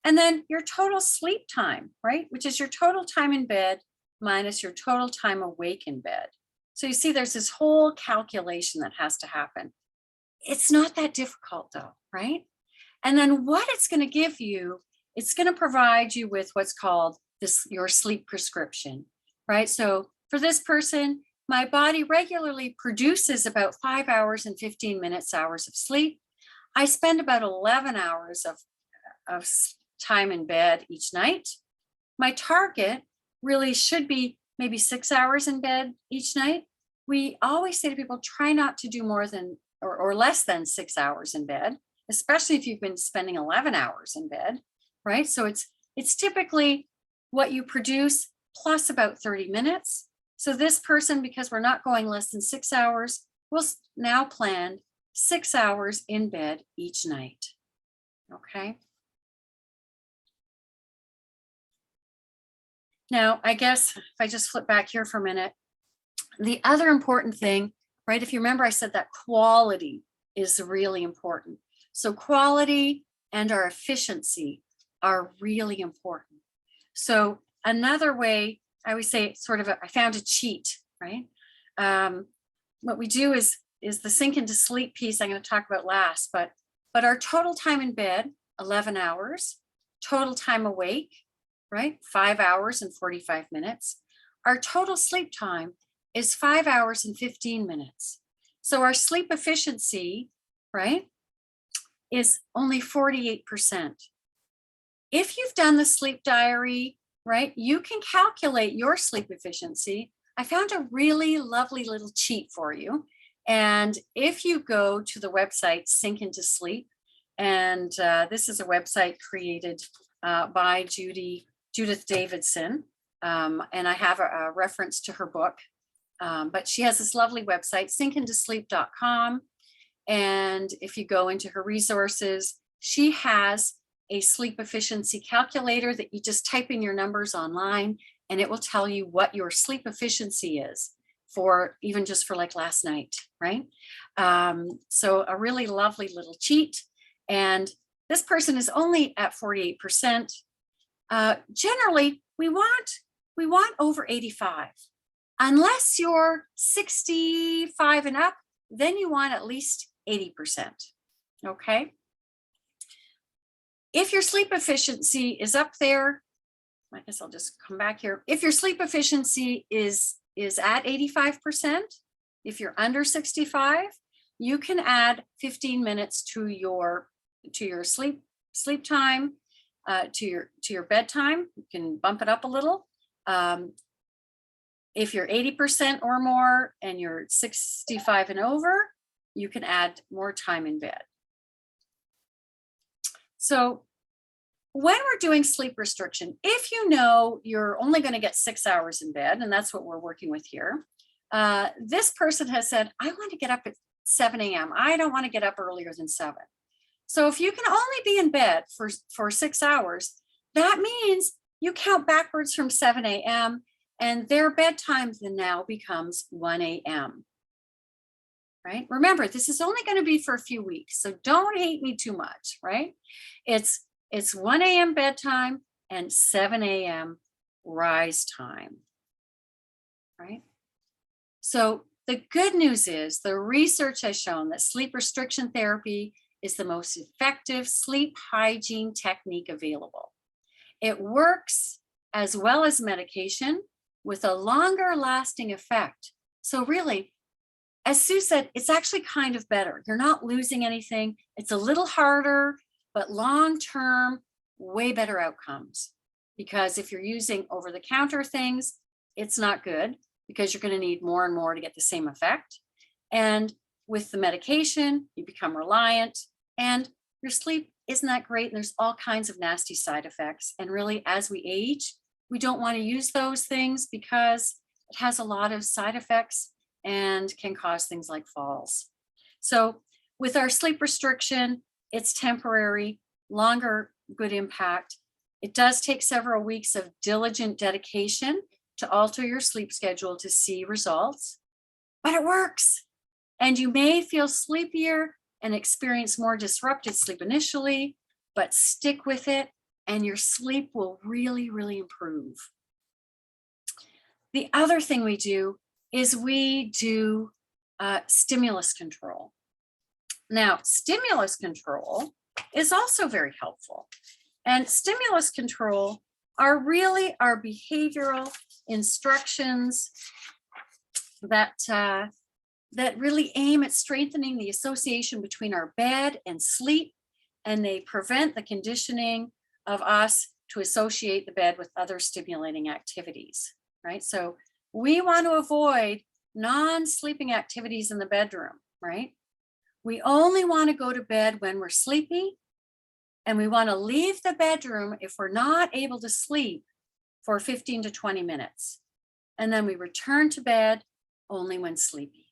and then your total sleep time, right? Which is your total time in bed minus your total time awake in bed. So you see there's this whole calculation that has to happen. It's not that difficult though, right? And then what it's going to give you, it's going to provide you with what's called your sleep prescription, right? So for this person, my body regularly produces about 5 hours and 15 hours of sleep. I spend about 11 hours of time in bed each night. My target really should be maybe 6 hours in bed each night. We always say to people, try not to do more than or less than 6 hours in bed, especially if you've been spending 11 hours in bed, right? So it's typically what you produce plus about 30 minutes. So this person, because we're not going less than 6 hours, will now plan 6 hours in bed each night, okay? Now, I guess if I just flip back here for a minute, the other important thing, right? If you remember, I said that quality is really important. So quality and our efficiency are really important. So another way, I always say I found a cheat, right? What we do is the sink into sleep piece I'm going to talk about last, but our total time in bed, 11 hours, total time awake, right? 5 hours and 45 minutes. Our total sleep time is 5 hours and 15 minutes. So our sleep efficiency, right, is only 48%. If you've done the sleep diary, right, you can calculate your sleep efficiency. I found a really lovely little cheat for you. And if you go to the website Sink Into Sleep, and this is a website created by Judith Davidson, and I have a reference to her book, but she has this lovely website, sinkintosleep.com. And if you go into her resources, she has a sleep efficiency calculator that you just type in your numbers online, and it will tell you what your sleep efficiency is for even just for like last night, right? So a really lovely little cheat. And this person is only at 48%. Generally, we want over 85. Unless you're 65 and up, then you want at least 80%, okay? If your sleep efficiency is up there, I guess I'll just come back here. If your sleep efficiency is at 85%, if you're under 65, you can add 15 minutes to your sleep time, to your bedtime. You can bump it up a little. If you're 80% or more and you're 65 and over, you can add more time in bed. So when we're doing sleep restriction, if you know you're only going to get 6 hours in bed, and that's what we're working with here, this person has said, I want to get up at 7 a.m. I don't want to get up earlier than 7. So if you can only be in bed for 6 hours, that means you count backwards from 7 a.m. and their bedtime then now becomes 1 a.m. Right? Remember, this is only going to be for a few weeks, so don't hate me too much, right? It's 1 a.m. bedtime and 7 a.m. rise time, right? So the good news is the research has shown that sleep restriction therapy is the most effective sleep hygiene technique available. It works as well as medication with a longer lasting effect. So really, as Sue said, it's actually kind of better. You're not losing anything. It's a little harder, but long-term, way better outcomes. Because if you're using over-the-counter things, it's not good because you're going to need more and more to get the same effect. And with the medication, you become reliant and your sleep isn't that great. And there's all kinds of nasty side effects. And really, as we age, we don't want to use those things because it has a lot of side effects and can cause things like falls. So with our sleep restriction, it's temporary, longer good impact. It does take several weeks of diligent dedication to alter your sleep schedule to see results, but it works. And you may feel sleepier and experience more disrupted sleep initially, but stick with it and your sleep will really, really improve. The other thing we do is we do stimulus control. Now, stimulus control is also very helpful. And stimulus control are really our behavioral instructions that really aim at strengthening the association between our bed and sleep, and they prevent the conditioning of us to associate the bed with other stimulating activities, right? So we want to avoid non-sleeping activities in the bedroom, right? We only want to go to bed when we're sleepy, and we want to leave the bedroom if we're not able to sleep for 15 to 20 minutes. And then we return to bed only when sleepy,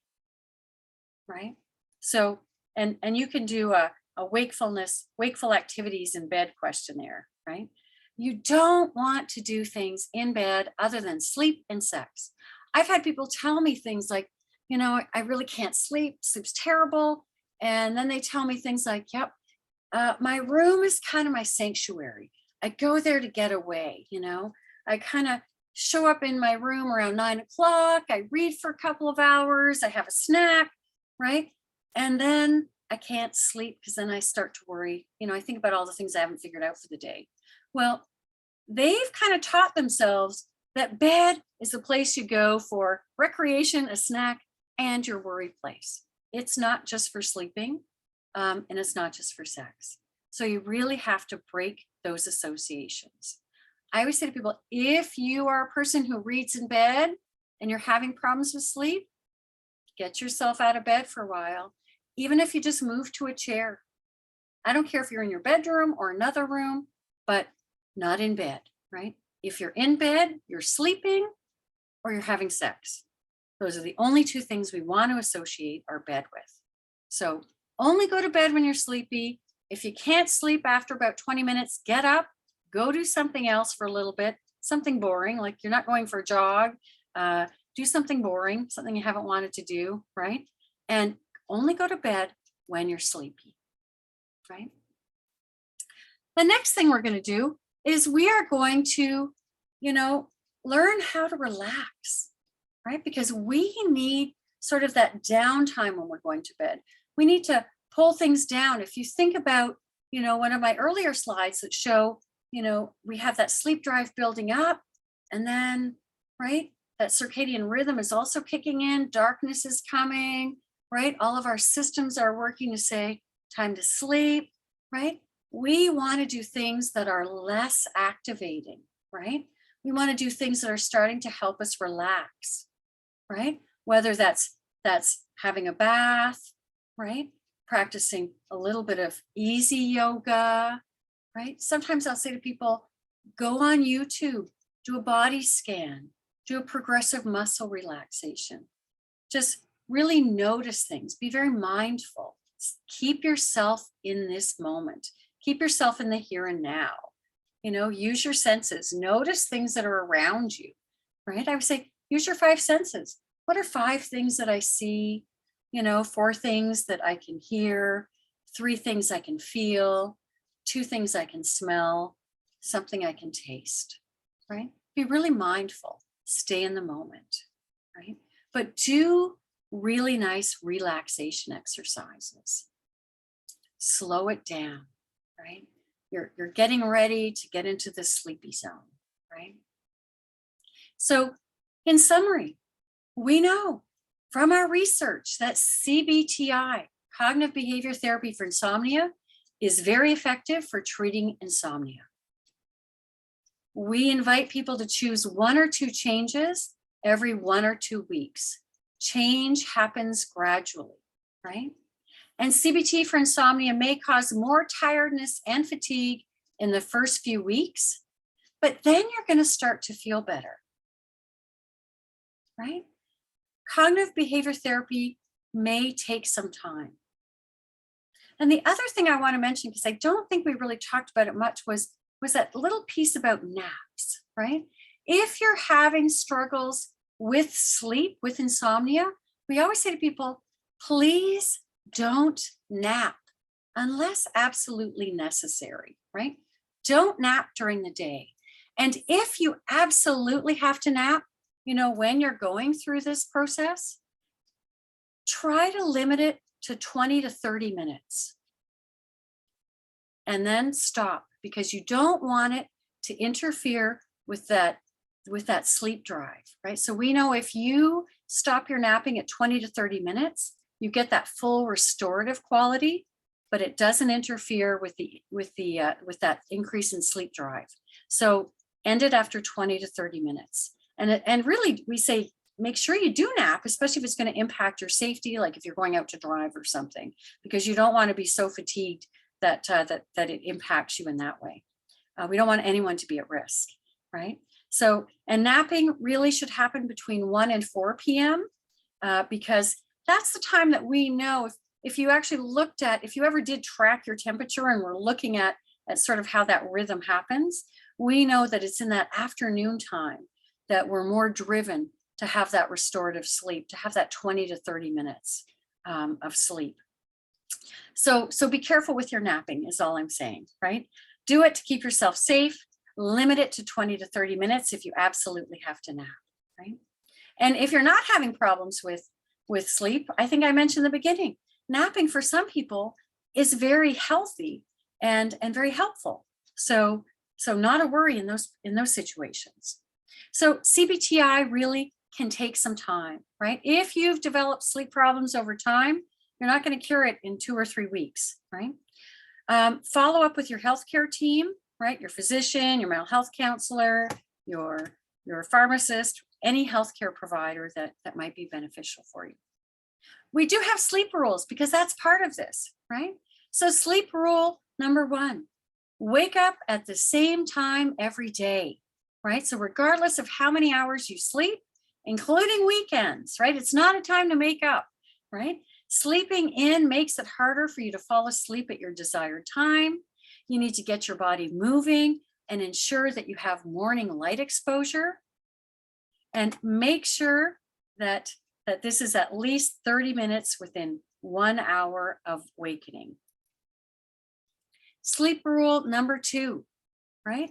right? So, and you can do a wakeful activities in bed questionnaire, right? You don't want to do things in bed other than sleep and sex. I've had people tell me things like, you know, I really can't sleep, sleep's terrible. And then they tell me things like, yep, my room is kind of my sanctuary. I go there to get away, you know. I kind of show up in my room around 9 o'clock. I read for a couple of hours. I have a snack, right? And then I can't sleep because then I start to worry. You know, I think about all the things I haven't figured out for the day. Well, they've kind of taught themselves that bed is the place you go for recreation, a snack, and your worry place. It's not just for sleeping, and it's not just for sex. So you really have to break those associations. I always say to people, if you are a person who reads in bed and you're having problems with sleep, get yourself out of bed for a while, even if you just move to a chair. I don't care if you're in your bedroom or another room, but not in bed, right? If you're in bed, you're sleeping or you're having sex. Those are the only two things we want to associate our bed with. So only go to bed when you're sleepy. If you can't sleep after about 20 minutes, get up, go do something else for a little bit, something boring, like you're not going for a jog, do something boring, something you haven't wanted to do, right? And only go to bed when you're sleepy, right? The next thing we're going to do is we are going to, you know, learn how to relax, right? Because we need sort of that downtime when we're going to bed. We need to pull things down. If you think about, you know, one of my earlier slides that show, we have that sleep drive building up, and then, right, that circadian rhythm is also kicking in, darkness is coming, right? All of our systems are working to say, time to sleep, right? We want to do things that are less activating, right? We want to do things that are starting to help us relax, right? Whether that's having a bath, right? Practicing a little bit of easy yoga, right? Sometimes I'll say to people, go on YouTube, do a body scan, do a progressive muscle relaxation. Just really notice things, be very mindful. Keep yourself in this moment. Keep yourself in the here and now. Use your senses, notice things that are around you, right? I would say, use your 5 senses. What are 5 things that I see? 4 things that I can hear, 3 things I can feel, 2 things I can smell, something I can taste, right? Be really mindful, stay in the moment, right? But do really nice relaxation exercises. Slow it down, right? You're getting ready to get into the sleepy zone, right? So in summary, we know from our research that CBTI, cognitive behavior therapy for insomnia, is very effective for treating insomnia. We invite people to choose 1 or 2 changes every 1 or 2 weeks. Change happens gradually, right? And CBT for insomnia may cause more tiredness and fatigue in the first few weeks, but then you're going to start to feel better, right? Cognitive behavior therapy may take some time. And the other thing I want to mention, because I don't think we really talked about it much, was that little piece about naps, right? If you're having struggles with sleep, with insomnia, we always say to people, please don't nap unless absolutely necessary, right? Don't nap during the day. And if you absolutely have to nap, when you're going through this process, try to limit it to 20 to 30 minutes. And then stop, because you don't want it to interfere with that sleep drive, right? So we know if you stop your napping at 20 to 30 minutes, you get that full restorative quality, but it doesn't interfere with that increase in sleep drive. So end it after 20 to 30 minutes. And really, we say, make sure you do nap, especially if it's going to impact your safety, like if you're going out to drive or something, because you don't want to be so fatigued that it impacts you in that way. We don't want anyone to be at risk, right? So, and napping really should happen between 1 and 4 p.m. Because that's the time that we know if you actually if you ever did track your temperature and we're looking at sort of how that rhythm happens, we know that it's in that afternoon time that we're more driven to have that restorative sleep, to have that 20 to 30 minutes of sleep. So be careful with your napping is all I'm saying, right? Do it to keep yourself safe, limit it to 20 to 30 minutes if you absolutely have to nap, right? And if you're not having problems with sleep, I think I mentioned in the beginning, napping for some people is very healthy and very helpful. So not a worry in those situations. So CBTI really can take some time, right? If you've developed sleep problems over time, you're not going to cure it in 2 or 3 weeks, right? Follow up with your healthcare team, right? Your physician, your mental health counselor, your pharmacist, any healthcare provider that might be beneficial for you. We do have sleep rules because that's part of this, right? So sleep rule number 1, wake up at the same time every day, right? So regardless of how many hours you sleep, including weekends, right? It's not a time to make up, right? Sleeping in makes it harder for you to fall asleep at your desired time. You need to get your body moving and ensure that you have morning light exposure. And make sure that this is at least 30 minutes within 1 hour of wakening. Sleep rule number 2, right?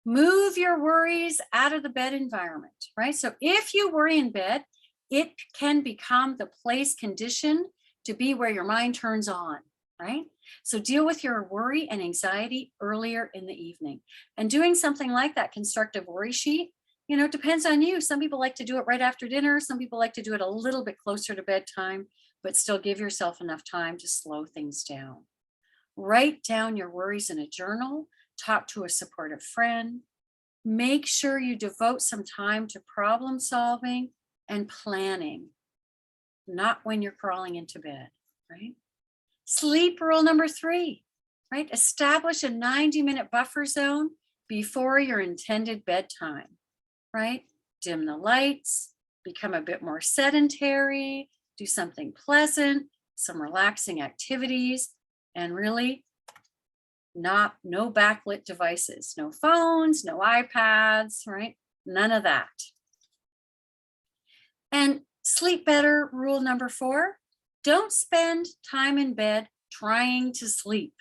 Move your worries out of the bed environment, right? So if you worry in bed, it can become the place conditioned to be where your mind turns on, right? So deal with your worry and anxiety earlier in the evening. And doing something like that constructive worry sheet, you know, depends on you. Some people like to do it right after dinner. Some people like to do it a little bit closer to bedtime, but still give yourself enough time to slow things down. Write down your worries in a journal, talk to a supportive friend. Make sure you devote some time to problem solving and planning, not when you're crawling into bed, right? Sleep rule number 3, right? Establish a 90-minute buffer zone before your intended bedtime, right? Dim the lights, become a bit more sedentary, do something pleasant, some relaxing activities, and really no backlit devices, no phones, no iPads, right? None of that. And sleep better rule number 4, don't spend time in bed trying to sleep.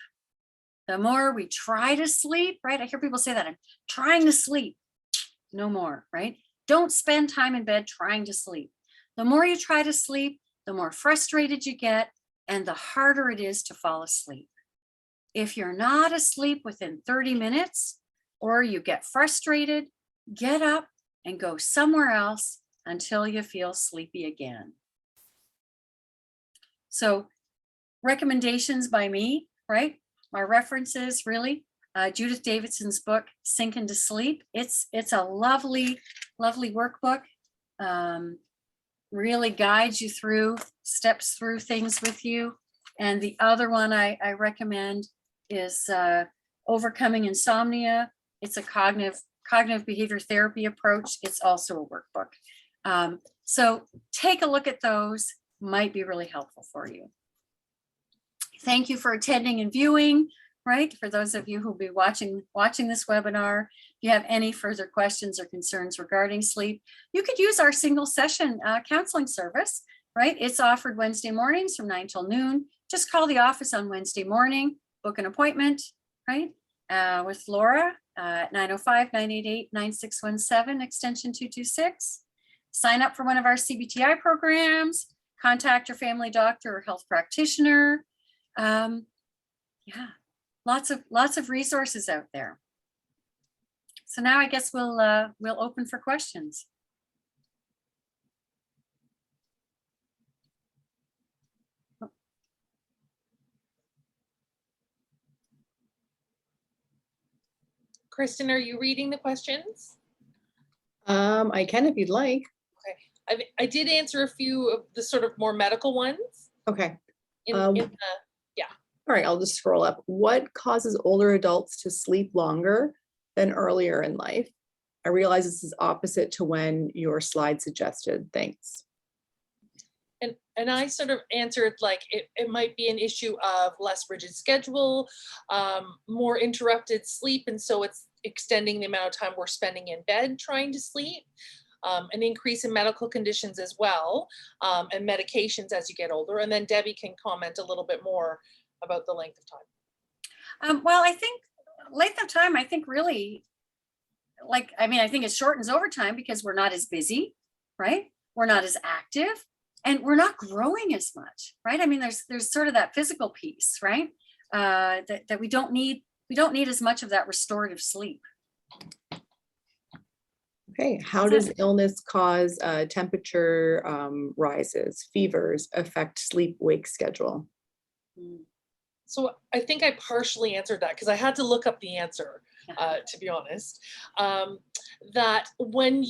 The more we try to sleep, right? I hear people say that, I'm trying to sleep. No more, right? Don't spend time in bed trying to sleep. The more you try to sleep, the more frustrated you get, and the harder it is to fall asleep. If you're not asleep within 30 minutes, or you get frustrated, get up and go somewhere else until you feel sleepy again. So recommendations by me, right? My references, really, Judith Davidson's book, Sink into Sleep. It's a lovely, lovely workbook. Really guides you through, steps through things with you. And the other one I recommend is Overcoming Insomnia. It's a cognitive behavior therapy approach. It's also a workbook. So take a look at those, might be really helpful for you. Thank you for attending and viewing, right? For those of you who'll be watching this webinar, if you have any further questions or concerns regarding sleep, you could use our single session counseling service, right? It's offered Wednesday mornings from 9 till noon. Just call the office on Wednesday morning, book an appointment, right? With Laura at 905-988-9617, extension 226. Sign up for one of our CBTI programs, contact your family doctor or health practitioner. Yeah, lots of resources out there. So now I guess we'll open for questions. Kristen, are you reading the questions? I can if you'd like. Okay, I did answer a few of the sort of more medical ones. Okay. Yeah. All right, I'll just scroll up. What causes older adults to sleep longer than earlier in life? I realize this is opposite to when your slide suggested. Thanks. And I sort of answered like it might be an issue of less rigid schedule, more interrupted sleep, and so it's extending the amount of time we're spending in bed trying to sleep. An increase in medical conditions as well, and medications as you get older. And then Debbie can comment a little bit more about the length of time. Well, I think length of time, I think really, I think it shortens over time because we're not as busy, right? We're not as active, and we're not growing as much, right? I mean, there's sort of that physical piece, right? That we don't need as much of that restorative sleep. Okay, how does illness cause temperature rises, fevers affect sleep-wake schedule? So I think I partially answered that because I had to look up the answer, to be honest. That when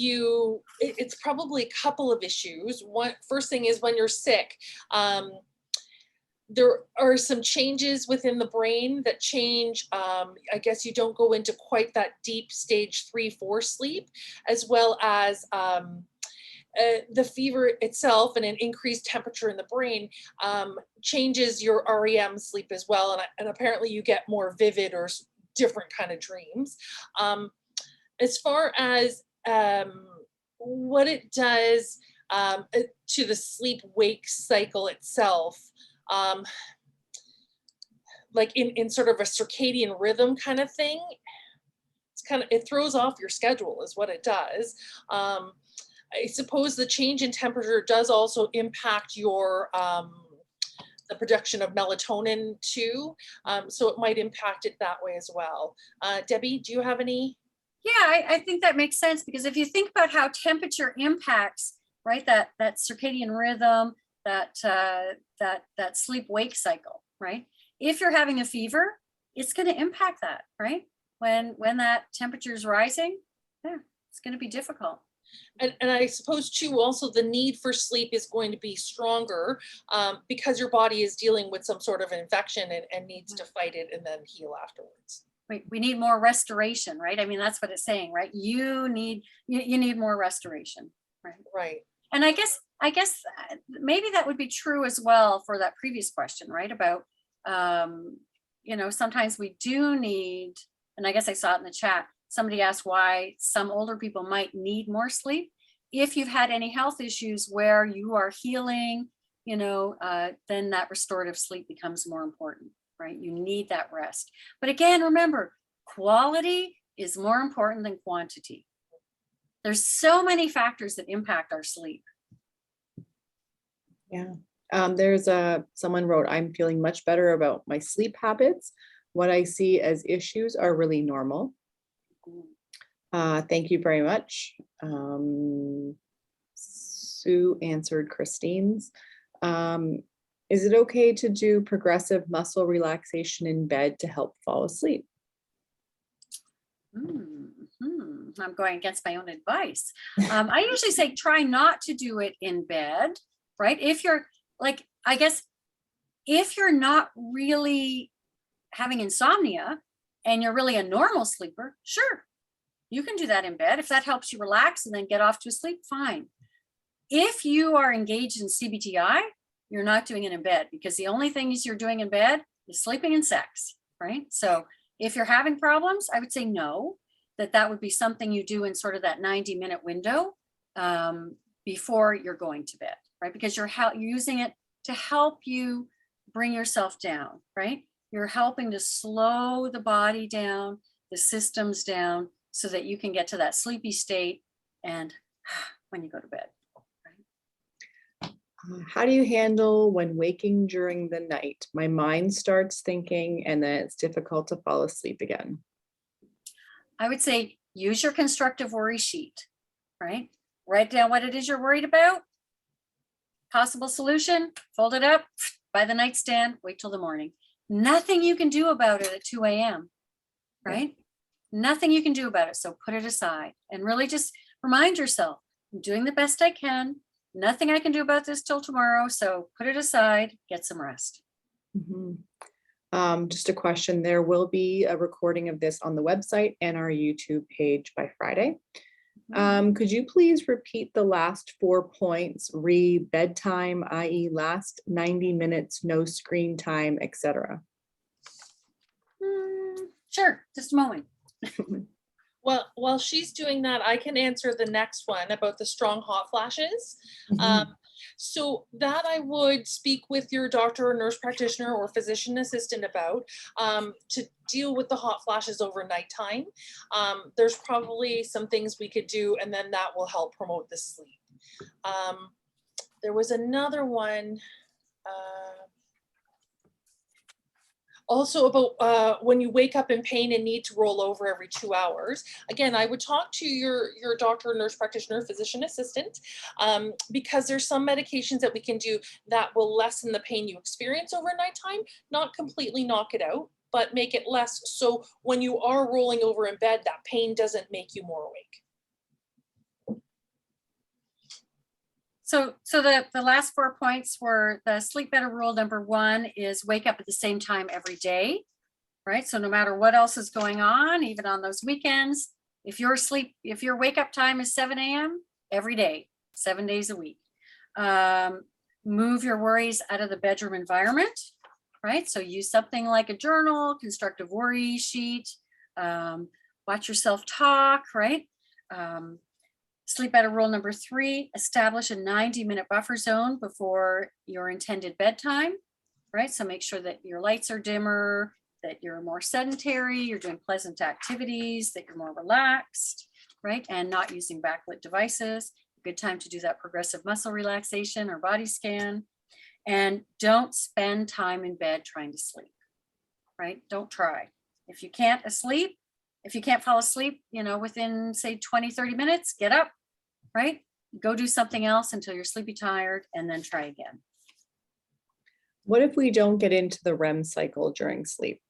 it's probably a couple of issues. First thing is when you're sick, there are some changes within the brain that change. I guess you don't go into quite that deep stage 3-4 sleep, as well as the fever itself and an increased temperature in the brain changes your REM sleep as well. And apparently you get more vivid or different kind of dreams. As far as what it does to the sleep-wake cycle itself, like in sort of a circadian rhythm kind of thing, it throws off your schedule is what it does. I suppose the change in temperature does also impact your the production of melatonin too. So it might impact it that way as well. Debbie, do you have any? Yeah, I think that makes sense, because if you think about how temperature impacts, right, that circadian rhythm, that sleep-wake cycle, right? If you're having a fever, it's going to impact that, right? When that temperature is rising, yeah, it's going to be difficult. And I suppose too, also the need for sleep is going to be stronger because your body is dealing with some sort of infection and needs to fight it and then heal afterwards. We need more restoration, right? I mean, that's what it's saying, right? You need more restoration, right? Right. And I guess maybe that would be true as well for that previous question, right? About, sometimes we do need, and I guess I saw it in the chat, somebody asked why some older people might need more sleep. If you've had any health issues where you are healing, then that restorative sleep becomes more important, right? You need that rest. But again, remember, quality is more important than quantity. There's so many factors that impact our sleep. Yeah. There's someone wrote, I'm feeling much better about my sleep habits. What I see as issues are really normal. Thank you very much. Sue answered Christine's. Is it okay to do progressive muscle relaxation in bed to help fall asleep? I'm going against my own advice. I usually say try not to do it in bed, right? If you're like, I guess, if you're not really having insomnia and you're really a normal sleeper, sure, you can do that in bed. If that helps you relax and then get off to sleep, fine. If you are engaged in CBTI, you're not doing it in bed, because the only things you're doing in bed is sleeping and sex, right? So if you're having problems, I would say no, that would be something you do in sort of that 90-minute window before you're going to bed, right? Because you're using it to help you bring yourself down, right? You're helping to slow the body down, the systems down, so that you can get to that sleepy state and when you go to bed. How do you handle when waking during the night? My mind starts thinking and then it's difficult to fall asleep again. I would say use your constructive worry sheet, right? Write down what it is you're worried about. Possible solution, fold it up by the nightstand, wait till the morning. Nothing you can do about it at 2 a.m., right? Nothing you can do about it. So put it aside and really just remind yourself, I'm doing the best I can. Nothing I can do about this till tomorrow. So put it aside, get some rest. Just a question, there will be a recording of this on the website and our YouTube page by Friday. Could you please repeat the last 4 points, bedtime, i.e. last 90 minutes, no screen time, etc.? Sure, just a moment. Well, while she's doing that, I can answer the next one about the strong hot flashes. So that I would speak with your doctor or nurse practitioner or physician assistant about to deal with the hot flashes over nighttime. There's probably some things we could do, and then that will help promote the sleep. There was another one. Also about when you wake up in pain and need to roll over every 2 hours. Again, I would talk to your doctor, nurse practitioner, physician assistant, because there's some medications that we can do that will lessen the pain you experience over nighttime, not completely knock it out, but make it less. So when you are rolling over in bed, that pain doesn't make you more awake. So the last 4 points were the sleep better rule. Number 1 is wake up at the same time every day, right? So no matter what else is going on, even on those weekends, if your wake up time is 7 a.m. every day, 7 days a week, move your worries out of the bedroom environment, right? So use something like a journal, constructive worry sheet, watch yourself talk, right? Sleep better rule number 3, establish a 90-minute buffer zone before your intended bedtime, right? So make sure that your lights are dimmer, that you're more sedentary, you're doing pleasant activities, that you're more relaxed, right? And not using backlit devices. A good time to do that progressive muscle relaxation or body scan. And don't spend time in bed trying to sleep, right? Don't try. If you can't fall asleep, within say 20, 30 minutes, get up, right? Go do something else until you're sleepy tired and then try again. What if we don't get into the REM cycle during sleep?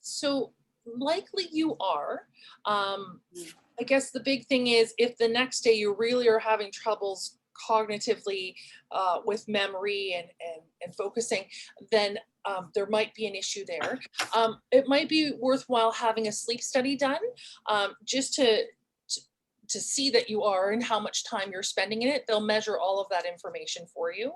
So likely you are. I guess the big thing is if the next day you really are having troubles cognitively with memory and focusing, then there might be an issue there. It might be worthwhile having a sleep study done just to see that you are and how much time you're spending in it. They'll measure all of that information for you.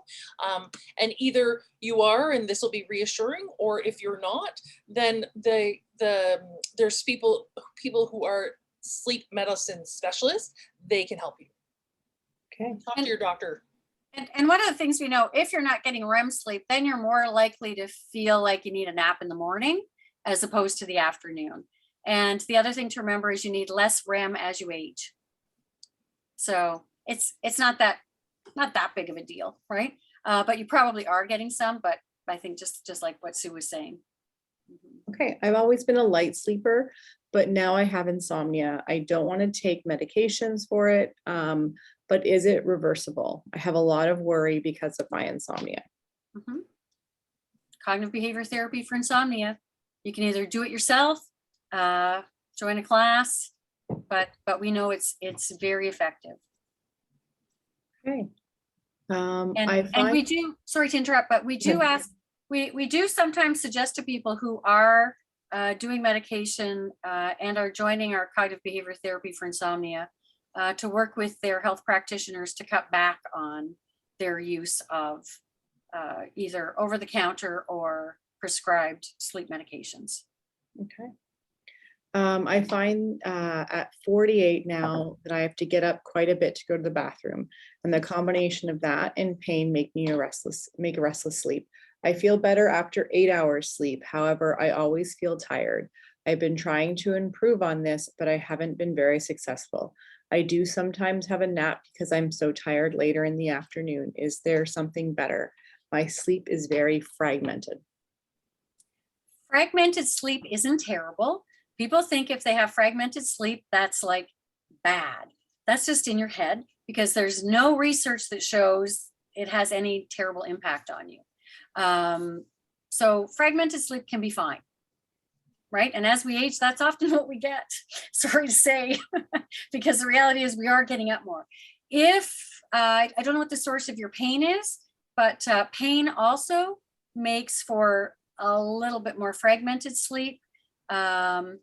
And either you are, and this will be reassuring, or if you're not, then there's people who are sleep medicine specialists. They can help you. Okay. Talk to your doctor. And one of the things we know, if you're not getting REM sleep, then you're more likely to feel like you need a nap in the morning as opposed to the afternoon. And the other thing to remember is you need less REM as you age. So it's not that big of a deal, right? But you probably are getting some, but I think just like what Sue was saying. Okay, I've always been a light sleeper, but now I have insomnia. I don't want to take medications for it, but is it reversible? I have a lot of worry because of my insomnia. Cognitive behavior therapy for insomnia. You can either do it yourself, join a class, but we know it's very effective. Okay. And we do, sorry to interrupt, but we do ask, we do sometimes suggest to people who are doing medication and are joining our cognitive behavior therapy for insomnia to work with their health practitioners to cut back on their use of either over-the-counter or prescribed sleep medications. Okay. I find at 48 now that I have to get up quite a bit to go to the bathroom, and the combination of that and pain make a restless sleep. I feel better after 8 hours sleep. However, I always feel tired. I've been trying to improve on this, but I haven't been very successful. I do sometimes have a nap because I'm so tired later in the afternoon. Is there something better? My sleep is very fragmented. Fragmented sleep isn't terrible. People think if they have fragmented sleep, that's like bad. That's just in your head because there's no research that shows it has any terrible impact on you. So fragmented sleep can be fine, right? And as we age, that's often what we get, sorry to say, because the reality is we are getting up more. If, I don't know what the source of your pain is, but pain also makes for a little bit more fragmented sleep. And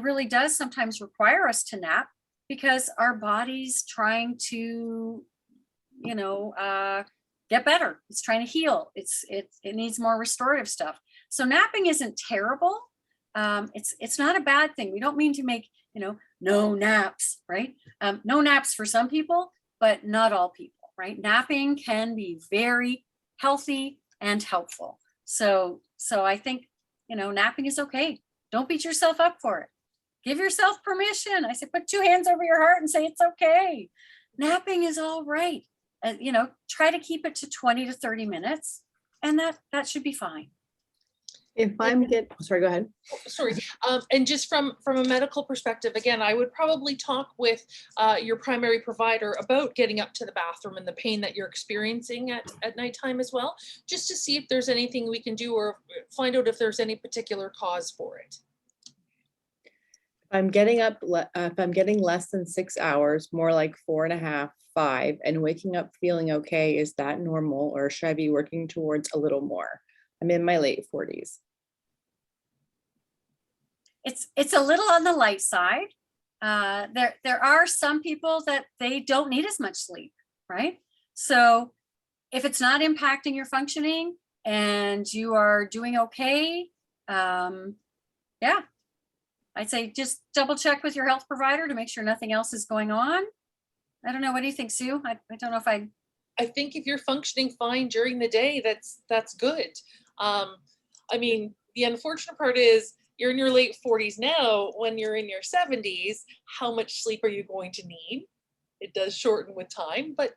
really does sometimes require us to nap because our body's trying to, get better. It's trying to heal. It needs more restorative stuff. So napping isn't terrible. It's not a bad thing. We don't mean to make, no naps, right? No naps for some people, but not all people, right? Napping can be very healthy and helpful. So I think, napping is okay. Don't beat yourself up for it. Give yourself permission. I say, put 2 hands over your heart and say, it's okay. Napping is all right. Try to keep it to 20 to 30 minutes and that should be fine. If I'm sorry, go ahead. Sorry. And just from a medical perspective, again, I would probably talk with your primary provider about getting up to the bathroom and the pain that you're experiencing at nighttime as well, just to see if there's anything we can do or find out if there's any particular cause for it. If I'm getting less than 6 hours, more like 4.5, 5, and waking up feeling okay, is that normal or should I be working towards a little more? I'm in my late 40s. It's a little on the light side. There are some people that they don't need as much sleep, right? So if it's not impacting your functioning and you are doing okay, yeah, I'd say just double check with your health provider to make sure nothing else is going on. I don't know. What do you think, Sue? I don't know if I think if you're functioning fine during the day, that's good. I mean, the unfortunate part is you're in your late 40s now. When you're in your 70s, how much sleep are you going to need? It does shorten with time, but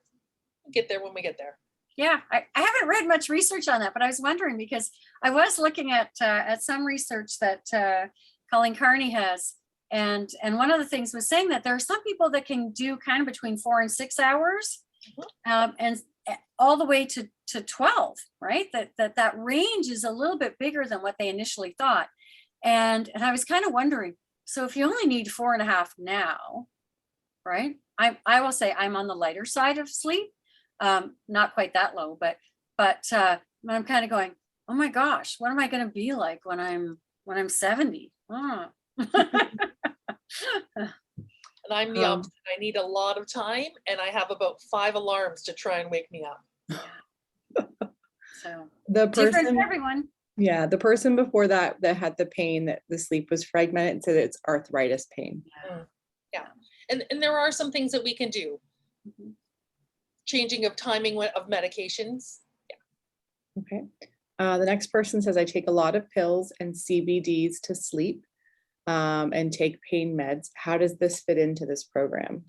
we'll get there when we get there. Yeah, I haven't read much research on that, but I was wondering because I was looking at some research that Colleen Carney has. And one of the things was saying that there are some people that can do kind of between 4 and 6 hours, and all the way to 12, right? That range is a little bit bigger than what they initially thought. And I was kind of wondering, so if you only need 4.5 now, right? I will say I'm on the lighter side of sleep, not quite that low, but I'm kind of going, oh my gosh, what am I going to be like when I'm 70? Oh. And I'm the opposite. I need a lot of time, and I have about 5 alarms to try and wake me up. So The different person, for everyone. yeah, the person before that had the pain, that the sleep was fragmented, said it's arthritis pain. Yeah. And there are some things that we can do. Mhm. Changing of timing of medications. Okay. The next person says, I take a lot of pills and CBDs to sleep, and take pain meds. How does this fit into this program?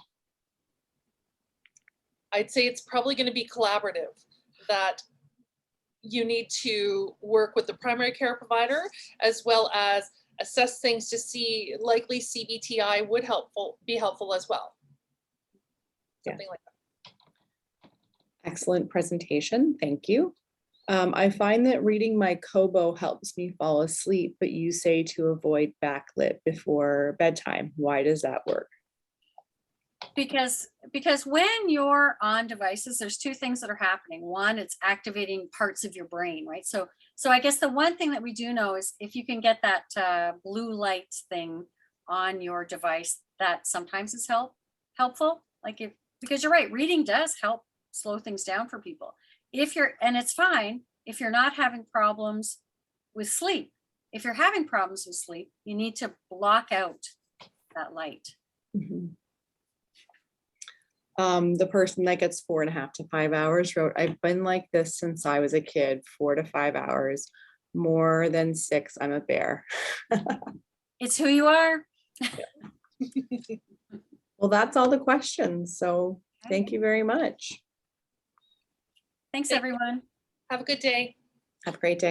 I'd say it's probably going to be collaborative, that you need to work with the primary care provider as well as assess things to see, likely CBTI would be helpful as well. Something like that. Excellent presentation. Thank you. I find that reading my Kobo helps me fall asleep, but you say to avoid backlit before bedtime. Why does that work? Because when you're on devices, there's 2 things that are happening. One, it's activating parts of your brain, right? So I guess the one thing that we do know is if you can get that blue light thing on your device, that sometimes is helpful. Like because you're right, reading does help slow things down for people. And it's fine if you're not having problems with sleep. If you're having problems with sleep, you need to block out that light. Mhm. The person that gets 4.5 to 5 hours wrote, I've been like this since I was a kid, 4 to 5 hours, more than 6, I'm a bear. It's who you are. Well, that's all the questions. So thank you very much. Thanks, everyone. Have a good day. Have a great day.